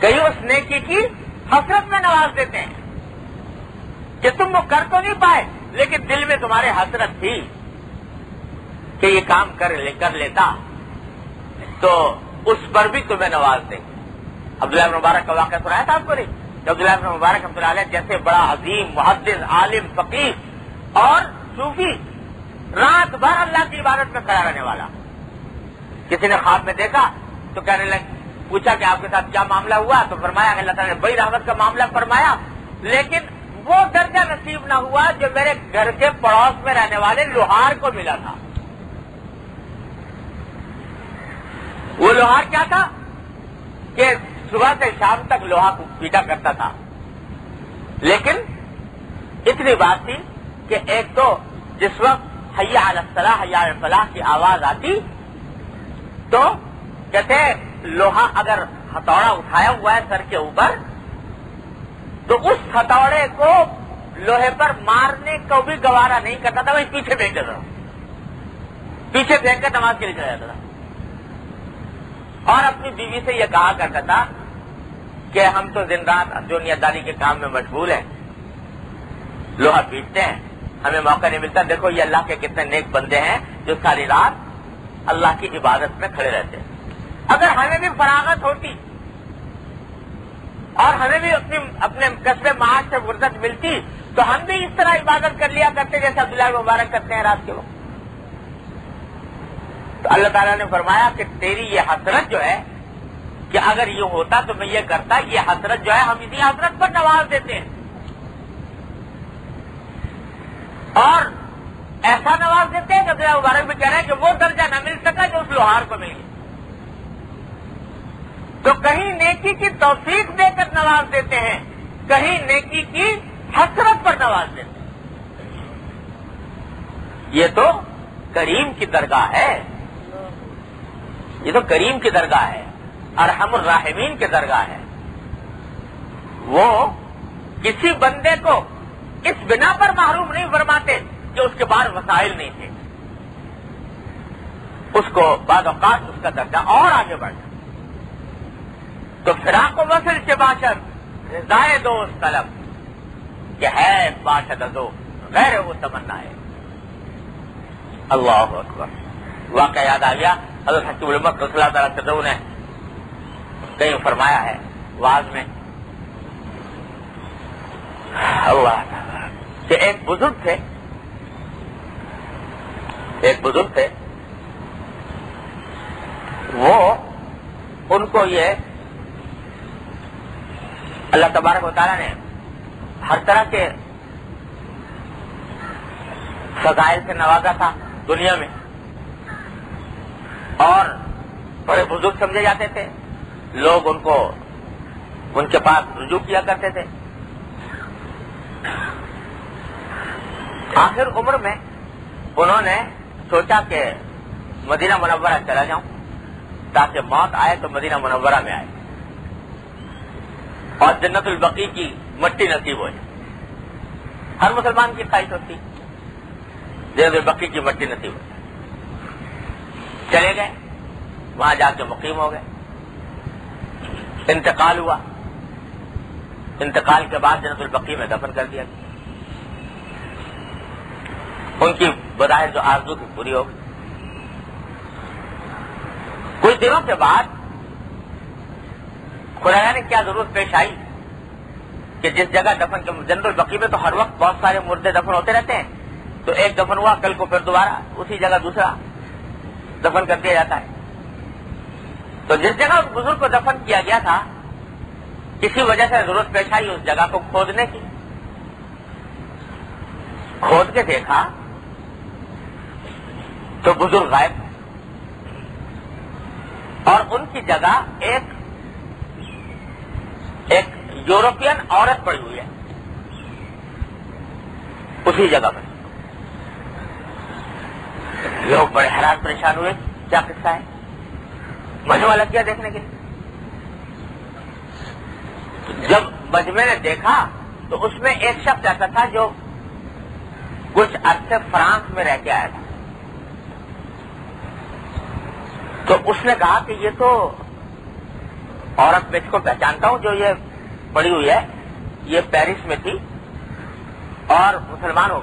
کہیں اس نیکی کی حسرت میں نواز دیتے ہیں کہ تم وہ کر تو نہیں پائے لیکن دل میں تمہارے حسرت تھی کہ یہ کام کر لیتا تو اس پر بھی تمہیں نواز دیں۔ عبداللہ بن مبارک کا واقعہ سنایا تھا آپ کو نہیں؟ عبداللہ بن مبارک رحمۃ اللہ علیہ جیسے بڑا عظیم محدث عالم فقیہ اور صوفی، رات بھر اللہ کی عبادت میں کھڑا رہنے والا، کسی نے خواب میں دیکھا تو کہنے لگے، پوچھا کہ آپ کے ساتھ کیا معاملہ ہوا؟ تو فرمایا کہ اللہ تعالیٰ نے بڑی رحمت کا معاملہ فرمایا، لیکن وہ درجہ نصیب نہ ہوا جو میرے گھر کے پڑوس میں رہنے والے لوہار کو ملا تھا۔ وہ لوہار کیا تھا کہ صبح سے شام تک لوہا کو پیٹا کرتا تھا، لیکن اتنی بات تھی کہ ایک تو جس وقت حی علی الصلاح حی علی الفلاح کی آواز آتی تو کہتے لوہا اگر ہتھوڑا اٹھایا ہوا ہے سر کے اوپر تو اس ہتھوڑے کو لوہے پر مارنے کو بھی گوارا نہیں کرتا تھا، وہی پیچھے پھینک دیتا تھا، پیچھے پھینک کر نماز کے لیے چلا جاتا تھا، اور اپنی بیوی سے یہ کہا کرتا تھا کہ ہم تو دن رات دنیا داری کے کام میں مشغول ہیں، لوہا پیٹتے ہیں، ہمیں موقع نہیں ملتا، دیکھو یہ اللہ کے کتنے نیک بندے ہیں جو ساری رات اللہ کی عبادت میں کھڑے رہتے ہیں۔ اگر ہمیں بھی فراغت ہوتی اور ہمیں بھی اپنے کسب معاش سے فرصت ملتی تو ہم بھی اس طرح عبادت کر لیا کرتے جیسے عبداللہ مبارک کرتے ہیں رات کے وقت۔ تو اللہ تعالیٰ نے فرمایا کہ تیری یہ حسرت جو ہے کہ اگر یہ ہوتا تو میں یہ کرتا، یہ حسرت جو ہے ہم اسی حسرت پر نواز دیتے ہیں، اور ایسا نواز دیتے ہیں کہ عبداللہ مبارک بھی کہہ رہے ہیں کہ وہ درجہ نہ مل سکا جو اس لوہار کو مل گیا۔ تو کہیں نیکی کی توفیق دے کر نواز دیتے ہیں، کہیں نیکی کی حسرت پر نواز دیتے ہیں۔ یہ تو کریم کی درگاہ ہے، یہ تو کریم کی درگاہ ہے، ارحم الراحمین کی درگاہ ہے۔ وہ کسی بندے کو اس بنا پر محروم نہیں فرماتے کہ اس کے پاس وسائل نہیں تھے، اس کو بعض اوقات اس کا درجہ اور آگے بڑھتا تو فراق و وصل سے باشد رضائے دوست طلب کہ ہے باشد ازو غیر وہ تمنا ہے۔ اللہ اکبر۔ واقعہ یاد آ گیا، حضرت حکیم الامت رسول اللہ تعالیٰ صدر نے کہیں فرمایا ہے واز میں، اللہ تعالیٰ کہ ایک بزرگ تھے وہ ان کو یہ اللہ تبارک و تعالیٰ نے ہر طرح کے فضائل سے نوازا تھا دنیا میں، اور بڑے بزرگ سمجھے جاتے تھے، لوگ ان کے پاس رجوع کیا کرتے تھے۔ آخر عمر میں انہوں نے سوچا کہ مدینہ منورہ چلا جاؤں تاکہ موت آئے تو مدینہ منورہ میں آئے اور جنت البقیع کی مٹی نصیب ہو جائے۔ ہر مسلمان کی خواہش ہوتی جنت البقیع کی مٹی نصیب ہو جائے۔ چلے گئے، وہاں جا کے مقیم ہو گئے، انتقال ہوا، انتقال کے بعد جنت البقیع میں دفن کر دیا گیا۔ ان کی بظاہر جو آرزو تھی پوری ہو گئی۔ کچھ دنوں کے بعد خدا نے کیا ضرورت پیش آئی کہ جس جگہ دفن کے جنت البقیع میں تو ہر وقت بہت سارے مردے دفن ہوتے رہتے ہیں، تو ایک دفن ہوا، کل کو پھر دوبارہ اسی جگہ دوسرا، دفن کر دیا جاتا ہے. تو جس جگہ اس بزرگ کو دفن کیا گیا تھا کسی وجہ سے ضرورت پیش آئی اس جگہ کو کھودنے کی. کھود کے دیکھا تو بزرگ غائب ہے اور ان کی جگہ ایک یورپین عورت پڑی ہوئی ہے اسی جگہ پر. لوگ بڑے حیران پریشان ہوئے کیا قصہ ہے. مجمع لگ گیا دیکھنے کے لیے. جب مجمع نے دیکھا تو اس میں ایک شخص ایسا تھا جو کچھ عرصے فرانس میں رہ کے آیا تھا. تو اس نے کہا کہ یہ تو عورت میں اس کو پہچانتا ہوں جو یہ پڑی ہوئی ہے, یہ پیرس میں تھی اور مسلمان ہو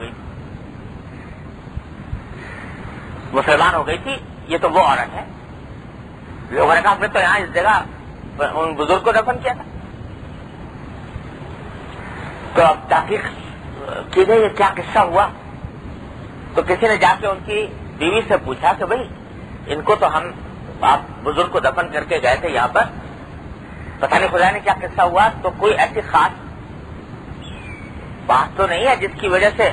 گئی تھی, یہ تو وہ عورت ہے. لوگوں نے کہا ہم نے تو یہاں اس جگہ ان بزرگ کو دفن کیا تھا. تو اب تحقیق کی گئی یہ کیا قصہ ہوا. تو کسی نے جا کے ان کی بیوی سے پوچھا کہ بھئی ان کو تو ہم آپ بزرگ کو دفن کر کے گئے تھے یہاں پر, پتہ نہیں خدا نے کیا قصہ ہوا. تو کوئی ایسی خاص بات تو نہیں ہے جس کی وجہ سے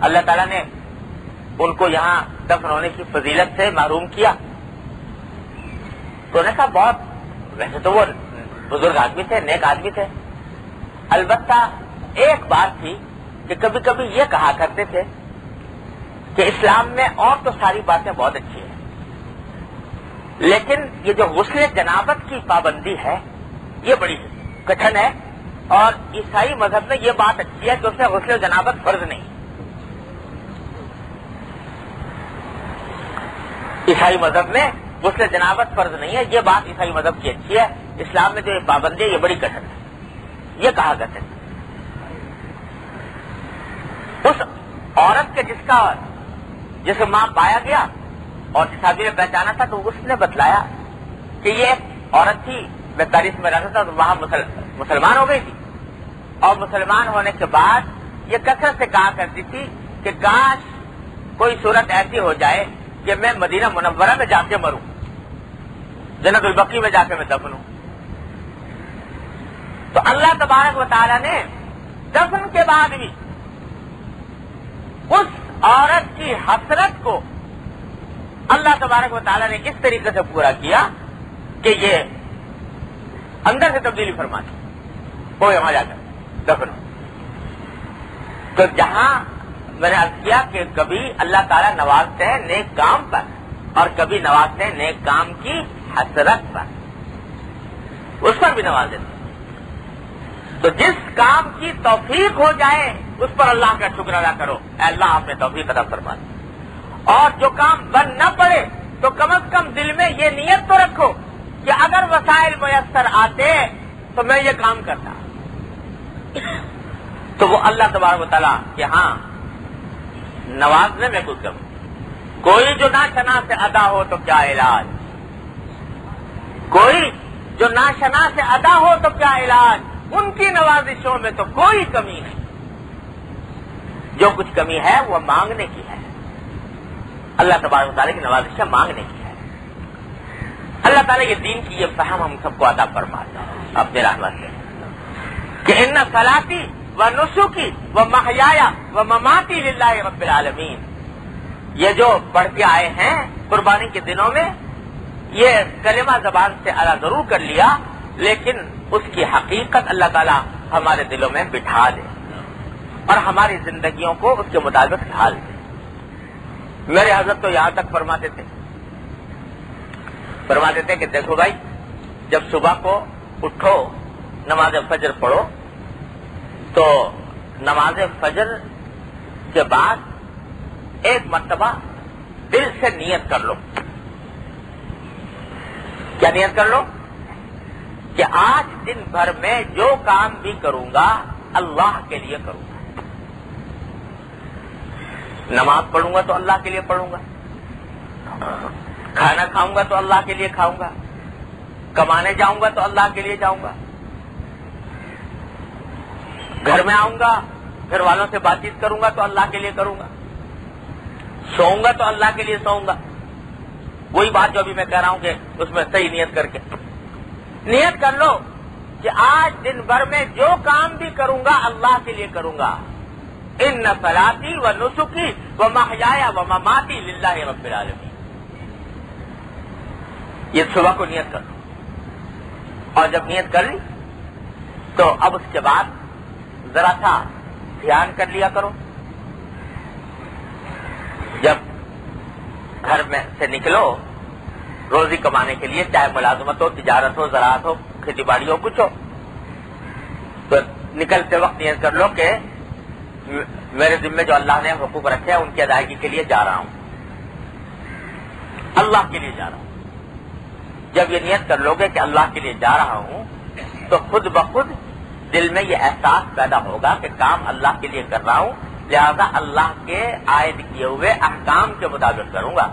اللہ تعالیٰ نے ان کو یہاں دفن ہونے کی فضیلت سے محروم کیا. تو نے کہا بہت, ویسے تو وہ بزرگ آدمی تھے, نیک آدمی تھے, البتہ ایک بات تھی کہ کبھی کبھی یہ کہا کرتے تھے کہ اسلام میں اور تو ساری باتیں بہت اچھی ہیں لیکن یہ جو غسل جنابت کی پابندی ہے یہ بڑی کٹھن ہے, اور عیسائی مذہب میں یہ بات اچھی ہے کہ اس میں غسل جنابت فرض نہیں. عیسائی مذہب میں غسل جنابت فرض نہیں ہے, یہ بات عیسائی مذہب کی اچھی ہے. اسلام میں جو یہ پابندی ہے یہ بڑی کٹھن ہے, یہ کہا کرتے ہیں. اس عورت کے جسے ماں پایا گیا اور جس آدمی نے پہچانا تھا تو اس نے بتلایا کہ یہ ایک عورت تھی, میں پیرس میں رہتا تھا تو وہاں مسلمان ہو گئی تھی, اور مسلمان ہونے کے بعد یہ کثرت سے کہا کرتی تھی کہ کاش کوئی صورت ایسی ہو جائے کہ میں مدینہ منورہ میں جا کے مروں, جنت البقیع میں جا کے میں دفن ہوں. تو اللہ تبارک و تعالیٰ نے دفن کے بعد بھی اس عورت کی حسرت کو اللہ تبارک و تعالیٰ نے اس طریقے سے پورا کیا کہ یہ اندر سے تبدیلی فرما دی, کوئی وہاں جا کر دفن ہو. تو جہاں میں نے عرض کیا کہ کبھی اللہ تعالیٰ نوازتے ہیں نیک کام پر اور کبھی نوازتے ہیں نیک کام کی حسرت پر, اس پر بھی نواز دیتے. تو جس کام کی توفیق ہو جائے اس پر اللہ کا شکر ادا کرو, اے اللہ آپ نے توفیق عطا فرما دی. اور جو کام بن نہ پڑے تو کم از کم دل میں یہ نیت تو رکھو کہ اگر وسائل میسر آتے تو میں یہ کام کرتا. تو وہ اللہ تبارک و تعالیٰ کہ ہاں نوازنے میں کچھ کم. کوئی جو ناشنا سے ادا ہو تو کیا علاج, کوئی جو ناشنا سے ادا ہو تو کیا علاج, ان کی نوازشوں میں تو کوئی کمی نہیں. جو کچھ کمی ہے وہ مانگنے کی ہے. اللہ تبارک و تعالیٰ کی نوازشیں مانگنے کی ہے. اللہ تعالیٰ یہ دین کی یہ فہم ہم سب کو عطا فرماتا ہے اپنے رحمت سے کہ ان صلاتی و نسکی و محیایا و مماتی للہ رب العالمین. یہ جو پڑھ کے آئے ہیں قربانی کے دنوں میں یہ کلمہ زبان سے ادا ضرور کر لیا لیکن اس کی حقیقت اللہ تعالیٰ ہمارے دلوں میں بٹھا دے اور ہماری زندگیوں کو اس کے مطابق ڈھال دے. میرے حضرت تو یہاں تک فرماتے تھے کہ دیکھو بھائی جب صبح کو اٹھو نماز فجر پڑھو تو نماز فجر کے بعد ایک مرتبہ دل سے نیت کر لو. کیا نیت کر لو کہ آج دن بھر میں جو کام بھی کروں گا اللہ کے لیے کروں گا. نماز پڑھوں گا تو اللہ کے لیے پڑھوں گا, کھانا کھاؤں گا تو اللہ کے لیے کھاؤں گا, کمانے جاؤں گا تو اللہ کے لیے جاؤں گا, گھر میں آؤں گا گھر والوں سے بات چیت کروں گا تو اللہ کے لیے کروں گا, سوؤں گا تو اللہ کے لیے سوؤں گا. وہی بات جو ابھی میں کہہ رہا ہوں کہ اس میں صحیح نیت کر کے نیت کر لو کہ آج دن بھر میں جو کام بھی کروں گا اللہ کے لیے کروں گا. ان صلاتی و نسکی و محیایا و مماتی للہ رب العالمین. یہ صبح کو نیت کر لو, اور جب نیت کر لی تو اب اس کے بعد ذرا سا دھیان کر لیا کرو. جب گھر میں سے نکلو روزی کمانے کے لیے, چاہے ملازمت ہو, تجارت ہو, زراعت ہو, کھیتی باڑی ہو, کچھ ہو, تو نکلتے وقت نیت کر لو کہ میرے ذمے جو اللہ نے حقوق رکھے ہیں ان کی ادائیگی کے لیے جا رہا ہوں, اللہ کے لیے جا رہا ہوں. جب یہ نیت کر لو گے کہ اللہ کے لیے جا رہا ہوں تو خود بخود دل میں یہ احساس پیدا ہوگا کہ کام اللہ کے لیے کر رہا ہوں, لہذا اللہ کے عائد کیے ہوئے احکام کے مطابق کروں گا.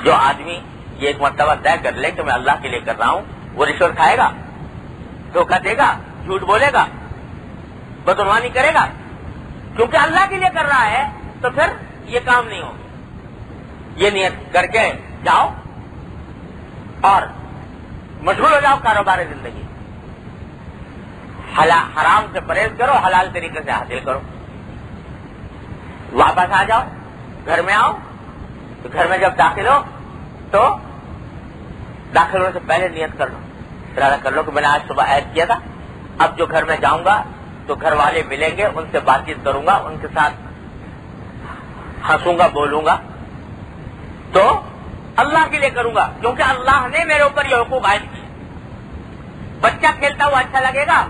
جو آدمی یہ ایک مرتبہ طے کر لے کہ میں اللہ کے لیے کر رہا ہوں, وہ رشوت کھائے گا, دھوکہ دے گا, جھوٹ بولے گا, بدعنوانی کرے گا, کیونکہ اللہ کے لیے کر رہا ہے تو پھر یہ کام نہیں ہوگا. یہ نیت کر کے جاؤ اور مشغول ہو جاؤ کاروبار زندگی. حرام سے پرہیز کرو, حلال طریقے سے حاصل کرو. واپس آ جاؤ, گھر میں آؤ, تو گھر میں جب داخل ہو تو داخل ہونے سے پہلے نیت کر لو, ارادہ کر لو کہ میں نے آج صبح عہد کیا تھا, اب جو گھر میں جاؤں گا تو گھر والے ملیں گے, ان سے بات چیت کروں گا, ان کے ساتھ ہنسوں گا, بولوں گا, تو اللہ کے لیے کروں گا, کیونکہ اللہ نے میرے اوپر یہ حقوق عائد کیے. بچہ کھیلتا ہوا اچھا لگے گا,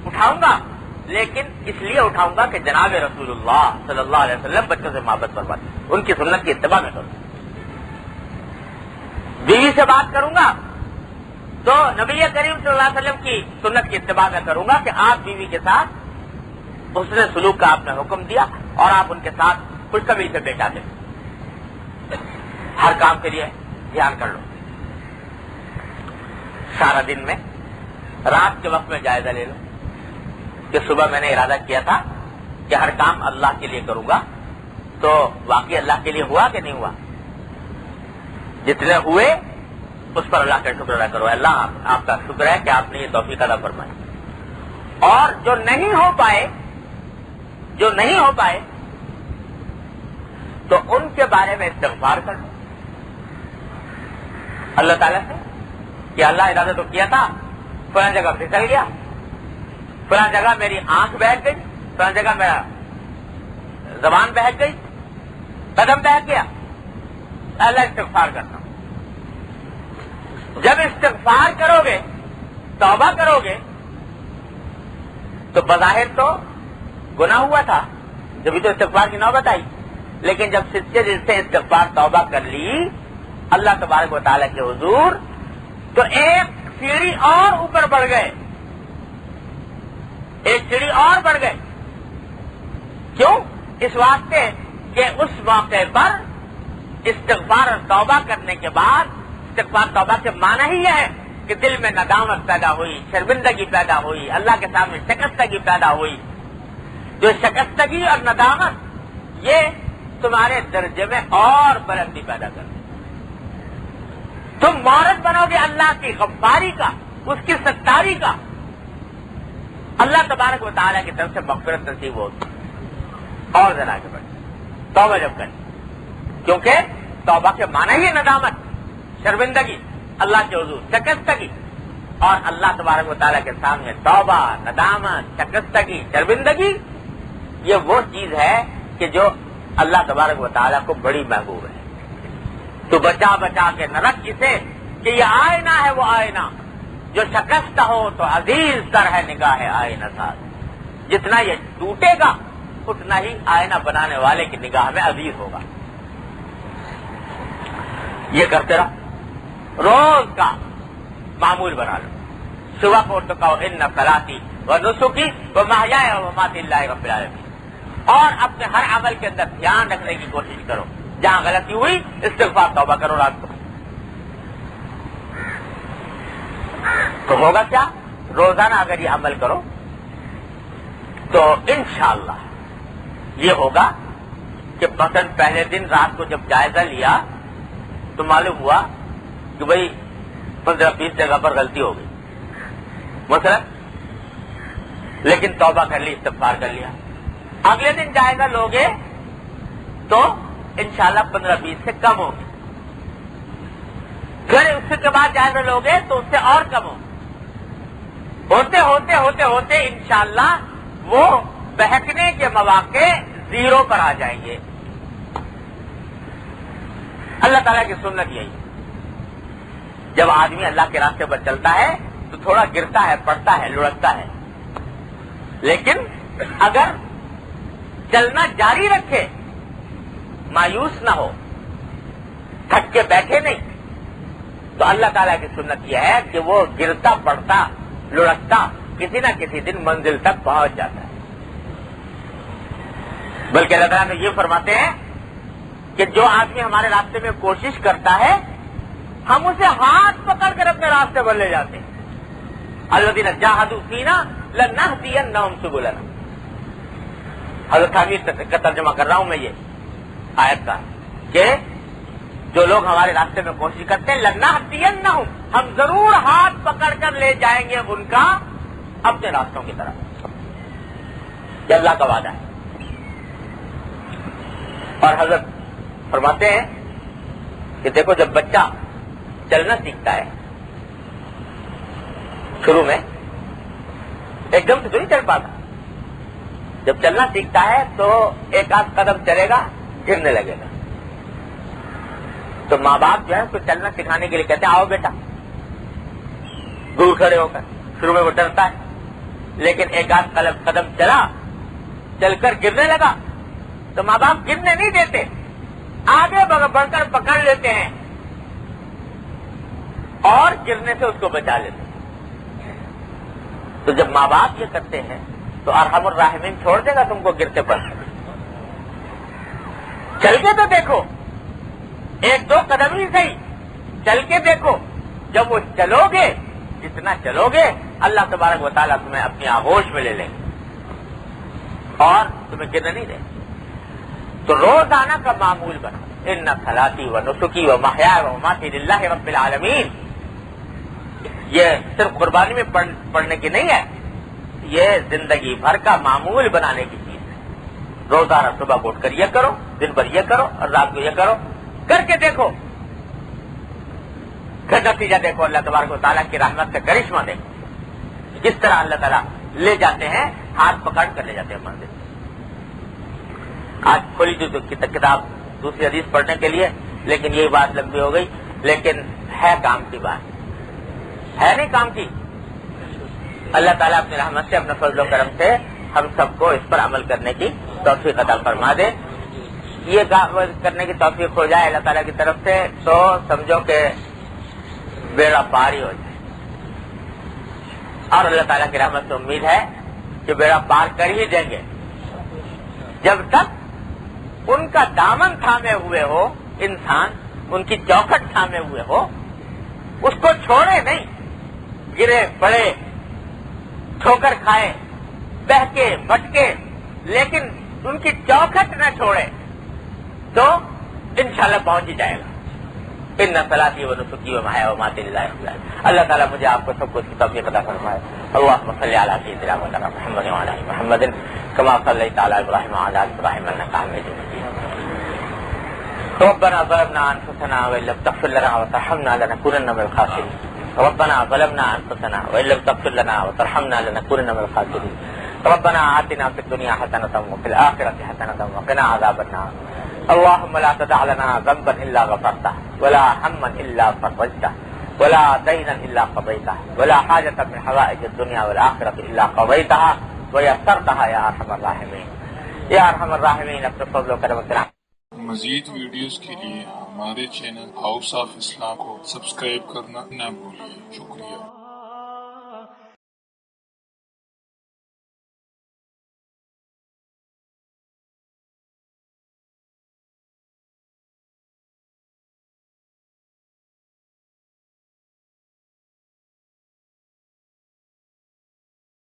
اٹھاؤں گا, لیکن اس لیے اٹھاؤں گا کہ جناب رسول اللہ صلی اللہ علیہ وسلم بچوں سے محبت فرماتے, ان کی سنت کی اتباع میں کروں. بیوی سے بات کروں گا تو نبی کریم صلی اللہ علیہ وسلم کی سنت کی اتباع میں کروں گا کہ آپ بیوی کے ساتھ حسن سلوک کا آپ نے حکم دیا اور آپ ان کے ساتھ خوشخبری سے پیش آتے. ہر کام کے لیے دھیان کر لو. سارا دن میں رات کے وقت میں جائزہ لے لو کہ صبح میں نے ارادہ کیا تھا کہ ہر کام اللہ کے لیے کروں گا, تو واقعی اللہ کے لیے ہوا کہ نہیں ہوا. جتنے ہوئے اس پر اللہ کا شکر ادا کرو. اللہ آپ کا شکر ہے کہ آپ نے یہ توفیق ادا فرمائی. اور جو نہیں ہو پائے تو ان کے بارے میں استغفار کر لو اللہ تعالیٰ سے کہ اللہ ارادہ تو کیا تھا, فلاں جگہ پھسل گیا, فلاں جگہ میری آنکھ بہک گئی, فلاں جگہ میرا زبان بہک گئی, قدم بہک گیا. اللہ استغفار کرنا. جب استغفار کرو گے, توبہ کرو گے, تو بظاہر تو گناہ ہوا تھا, جبھی تو استغفار کی نوبت آئی. لیکن جب سچے دل سے استغفار توبہ کر لی اللہ تبارک و تعالیٰ کے حضور, تو ایک سیڑھی اور اوپر بڑھ گئے, ایک سیڑھی اور بڑھ گئے. کیوں؟ اس واسطے کہ اس موقع پر استغفار اور توبہ کرنے کے بعد, استغفار توبہ کے معنی ہی یہ ہے کہ دل میں ندامت پیدا ہوئی, شرمندگی پیدا ہوئی, اللہ کے سامنے شکستگی پیدا ہوئی. جو شکستگی اور ندامت یہ تمہارے درجے میں اور بلندی پیدا کر, تم مورد بنو گے اللہ کی غفاری کا, اس کی ستاری کا. اللہ تبارک و تعالیٰ کی طرف سے مغفرت نصیب ہوگی اور ذرا کے بڑھ توبہ جب کریں, کیونکہ توبہ کے معنی ہی ندامت, شرمندگی, اللہ کے حضور شکستگی. اور اللہ تبارک و تعالیٰ کے سامنے توبہ, ندامت, شکستگی, شرمندگی یہ وہ چیز ہے کہ جو اللہ تبارک و تعالیٰ کو بڑی محبوب ہے. تو بچا بچا کے نہ رکھ اسے کہ یہ آئینہ ہے وہ آئینہ جو شکست ہو تو عزیز تر ہے نگاہ آئینہ ساز. جتنا یہ ٹوٹے گا اتنا ہی آئینہ بنانے والے کی نگاہ میں عزیز ہوگا. یہ کرتے رہو, روز کا معمول بنا لو. صبح کو اٹھ کہو ان صلاتی و نسکی و محیایا و مماتی للہ رب العالمین. اور اپنے ہر عمل کے اندر دھیان رکھنے کی کوشش کرو, جہاں غلطی ہوئی استغفار توبہ کرو رات کو. تو ہوگا کیا؟ روزانہ اگر یہ عمل کرو تو انشاءاللہ یہ ہوگا کہ مثلا پہلے دن رات کو جب جائزہ لیا تو معلوم ہوا کہ بھئی 15-20 جگہ پر غلطی ہو گئی مثلا، لیکن توبہ کر لی، استغفار کر لیا، اگلے دن جائے گا لوگے تو انشاءاللہ 15-20 سے کم ہوگی، پھر اس کے بعد جائے گا لوگے تو اس سے اور کم ہوگی، ہوتے ہوتے ہوتے ہوتے انشاءاللہ وہ بہکنے کے مواقع 0 پر آ جائیں گے۔ اللہ تعالیٰ کی سنت یہی ہے، جب آدمی اللہ کے راستے پر چلتا ہے تو تھوڑا گرتا ہے، پڑتا ہے، لڑکتا ہے، لیکن اگر چلنا جاری رکھے، مایوس نہ ہو، تھک کے بیٹھے نہیں، تو اللہ تعالیٰ کی سنت یہ ہے کہ وہ گرتا پڑتا لڑکتا کسی نہ کسی دن منزل تک پہنچ جاتا ہے۔ بلکہ اللہ تعالیٰ یہ فرماتے ہیں کہ جو آدمی ہمارے راستے میں کوشش کرتا ہے ہم اسے ہاتھ پکڑ کر اپنے راستے پر لے جاتے ہیں۔ الذین جاہدوا فینا لنہدینہم سبلنا، حضرت حمید کا ترجمہ کر رہا ہوں میں یہ آیت کا، کہ جو لوگ ہمارے راستے میں کوشش کرتے ہیں لنہدینہم، ہم ضرور ہاتھ پکڑ کر لے جائیں گے ان کا اپنے راستوں کی طرف، یہ اللہ کا وعدہ ہے۔ اور حضرت فرماتے ہیں کہ دیکھو جب بچہ چلنا سیکھتا ہے شروع میں ایک دم سے تو نہیں چل پاتا، جب چلنا سیکھتا ہے تو ایک آدھ قدم چلے گا گرنے لگے گا، تو ماں باپ جو ہے اس کو چلنا سکھانے کے لیے کہتے ہیں آؤ بیٹا، دور کھڑے ہو کر، شروع میں وہ ڈرتا ہے، لیکن ایک آدھ قدم چلا، چل کر گرنے لگا تو ماں باپ گرنے نہیں دیتے، آگے بڑھ کر پکڑ لیتے ہیں اور گرنے سے اس کو بچا لیتے ہیں۔ تو جب ماں باپ یہ کرتے ہیں تو ارحم الراحمین چھوڑ دے گا تم کو گرتے پر؟ چل کے تو دیکھو، 1-2 قدم ہی صحیح چل کے دیکھو، جب وہ چلو گے، جتنا چلو گے اللہ تبارک و تعالیٰ تمہیں اپنی آغوش میں لے لیں گے اور تمہیں گرنے نہیں دیں۔ تو روزانہ کا معمول بنا، ان صلاتی و نسکی و محیای و مماتی للہ رب العالمین، یہ صرف قربانی میں پڑھنے کی نہیں ہے، یہ زندگی بھر کا معمول بنانے کی چیز ہے۔ روزانہ صبح کو اٹھ کر یہ کرو، دن بھر یہ کرو اور رات کو یہ کرو، کر کے دیکھو، پھر نتیجہ دیکھو، اللہ تبارک و تعالیٰ کی رحمت کا کرشمہ دیکھو، کس طرح اللہ تعالیٰ لے جاتے ہیں، ہاتھ پکڑ کر لے جاتے ہیں منزل۔ آج کھولی جو کتاب دوسری حدیث پڑھنے کے لیے، لیکن یہ بات لمبی ہو گئی، لیکن ہے کام کی بات، ہے نہیں کام کی۔ اللہ تعالیٰ اپنی رحمت سے، اپنے فضل و کرم سے ہم سب کو اس پر عمل کرنے کی توفیق عطا فرما دے۔ یہ کرنے کی توفیق ہو جائے اللہ تعالیٰ کی طرف سے تو سمجھو کہ بیڑا پار ہی ہو جائے، اور اللہ تعالیٰ کی رحمت سے امید ہے کہ بیڑا پار کر ہی دیں گے، جب تک ان کا دامن تھامے ہوئے ہو انسان، ان کی چوکھٹ تھامے ہوئے ہو، اس کو چھوڑے نہیں، گرے پڑے، ٹھوکر کھائے، بہکے بھٹکے، لیکن ان کی چوکھٹ نہ چھوڑے تو انشاءاللہ پہنچ ہی جائے گا۔ ان صلاتی و نسکی و محیای و مماتی للہ رب العالمین۔ اللہ تعالیٰ مجھے آپ کو سب کو اس کی توفیق عطا فرمائے۔ اللہم صلی علی سیدنا مولانا محمد وعلی آل محمد کما صلیت علی ابراہیم وعلی آل ابراہیم انک حمید مجید۔ ربنا ظلمنا انفسنا وان لم تغفر لنا وترحمنا لنكونن من الخاسرين۔ ربنا ظلمنا انفسنا وان لم تغفر لنا وترحمنا لنكونن من الخاسرين۔ ربنا آتنا في الدنيا حسنة وفي الآخرة حسنة وقنا عذاب النار۔ اللهم لا تدع لنا ذنبا إلا غفرته ولا هما إلا فرجته ولا دينا إلا قضيته ولا حاجة من حوائج الدنيا والآخرة إلا قضيتها ويسرتها يا أرحم الراحمين۔ یا ارحم الراحمین، اپنے فضل و کرم سے۔ مزید ویڈیوز کے لیے ہمارے چینل ہاؤس آف اسلام کو سبسکرائب کرنا نہ بھولیں۔ شکریہ۔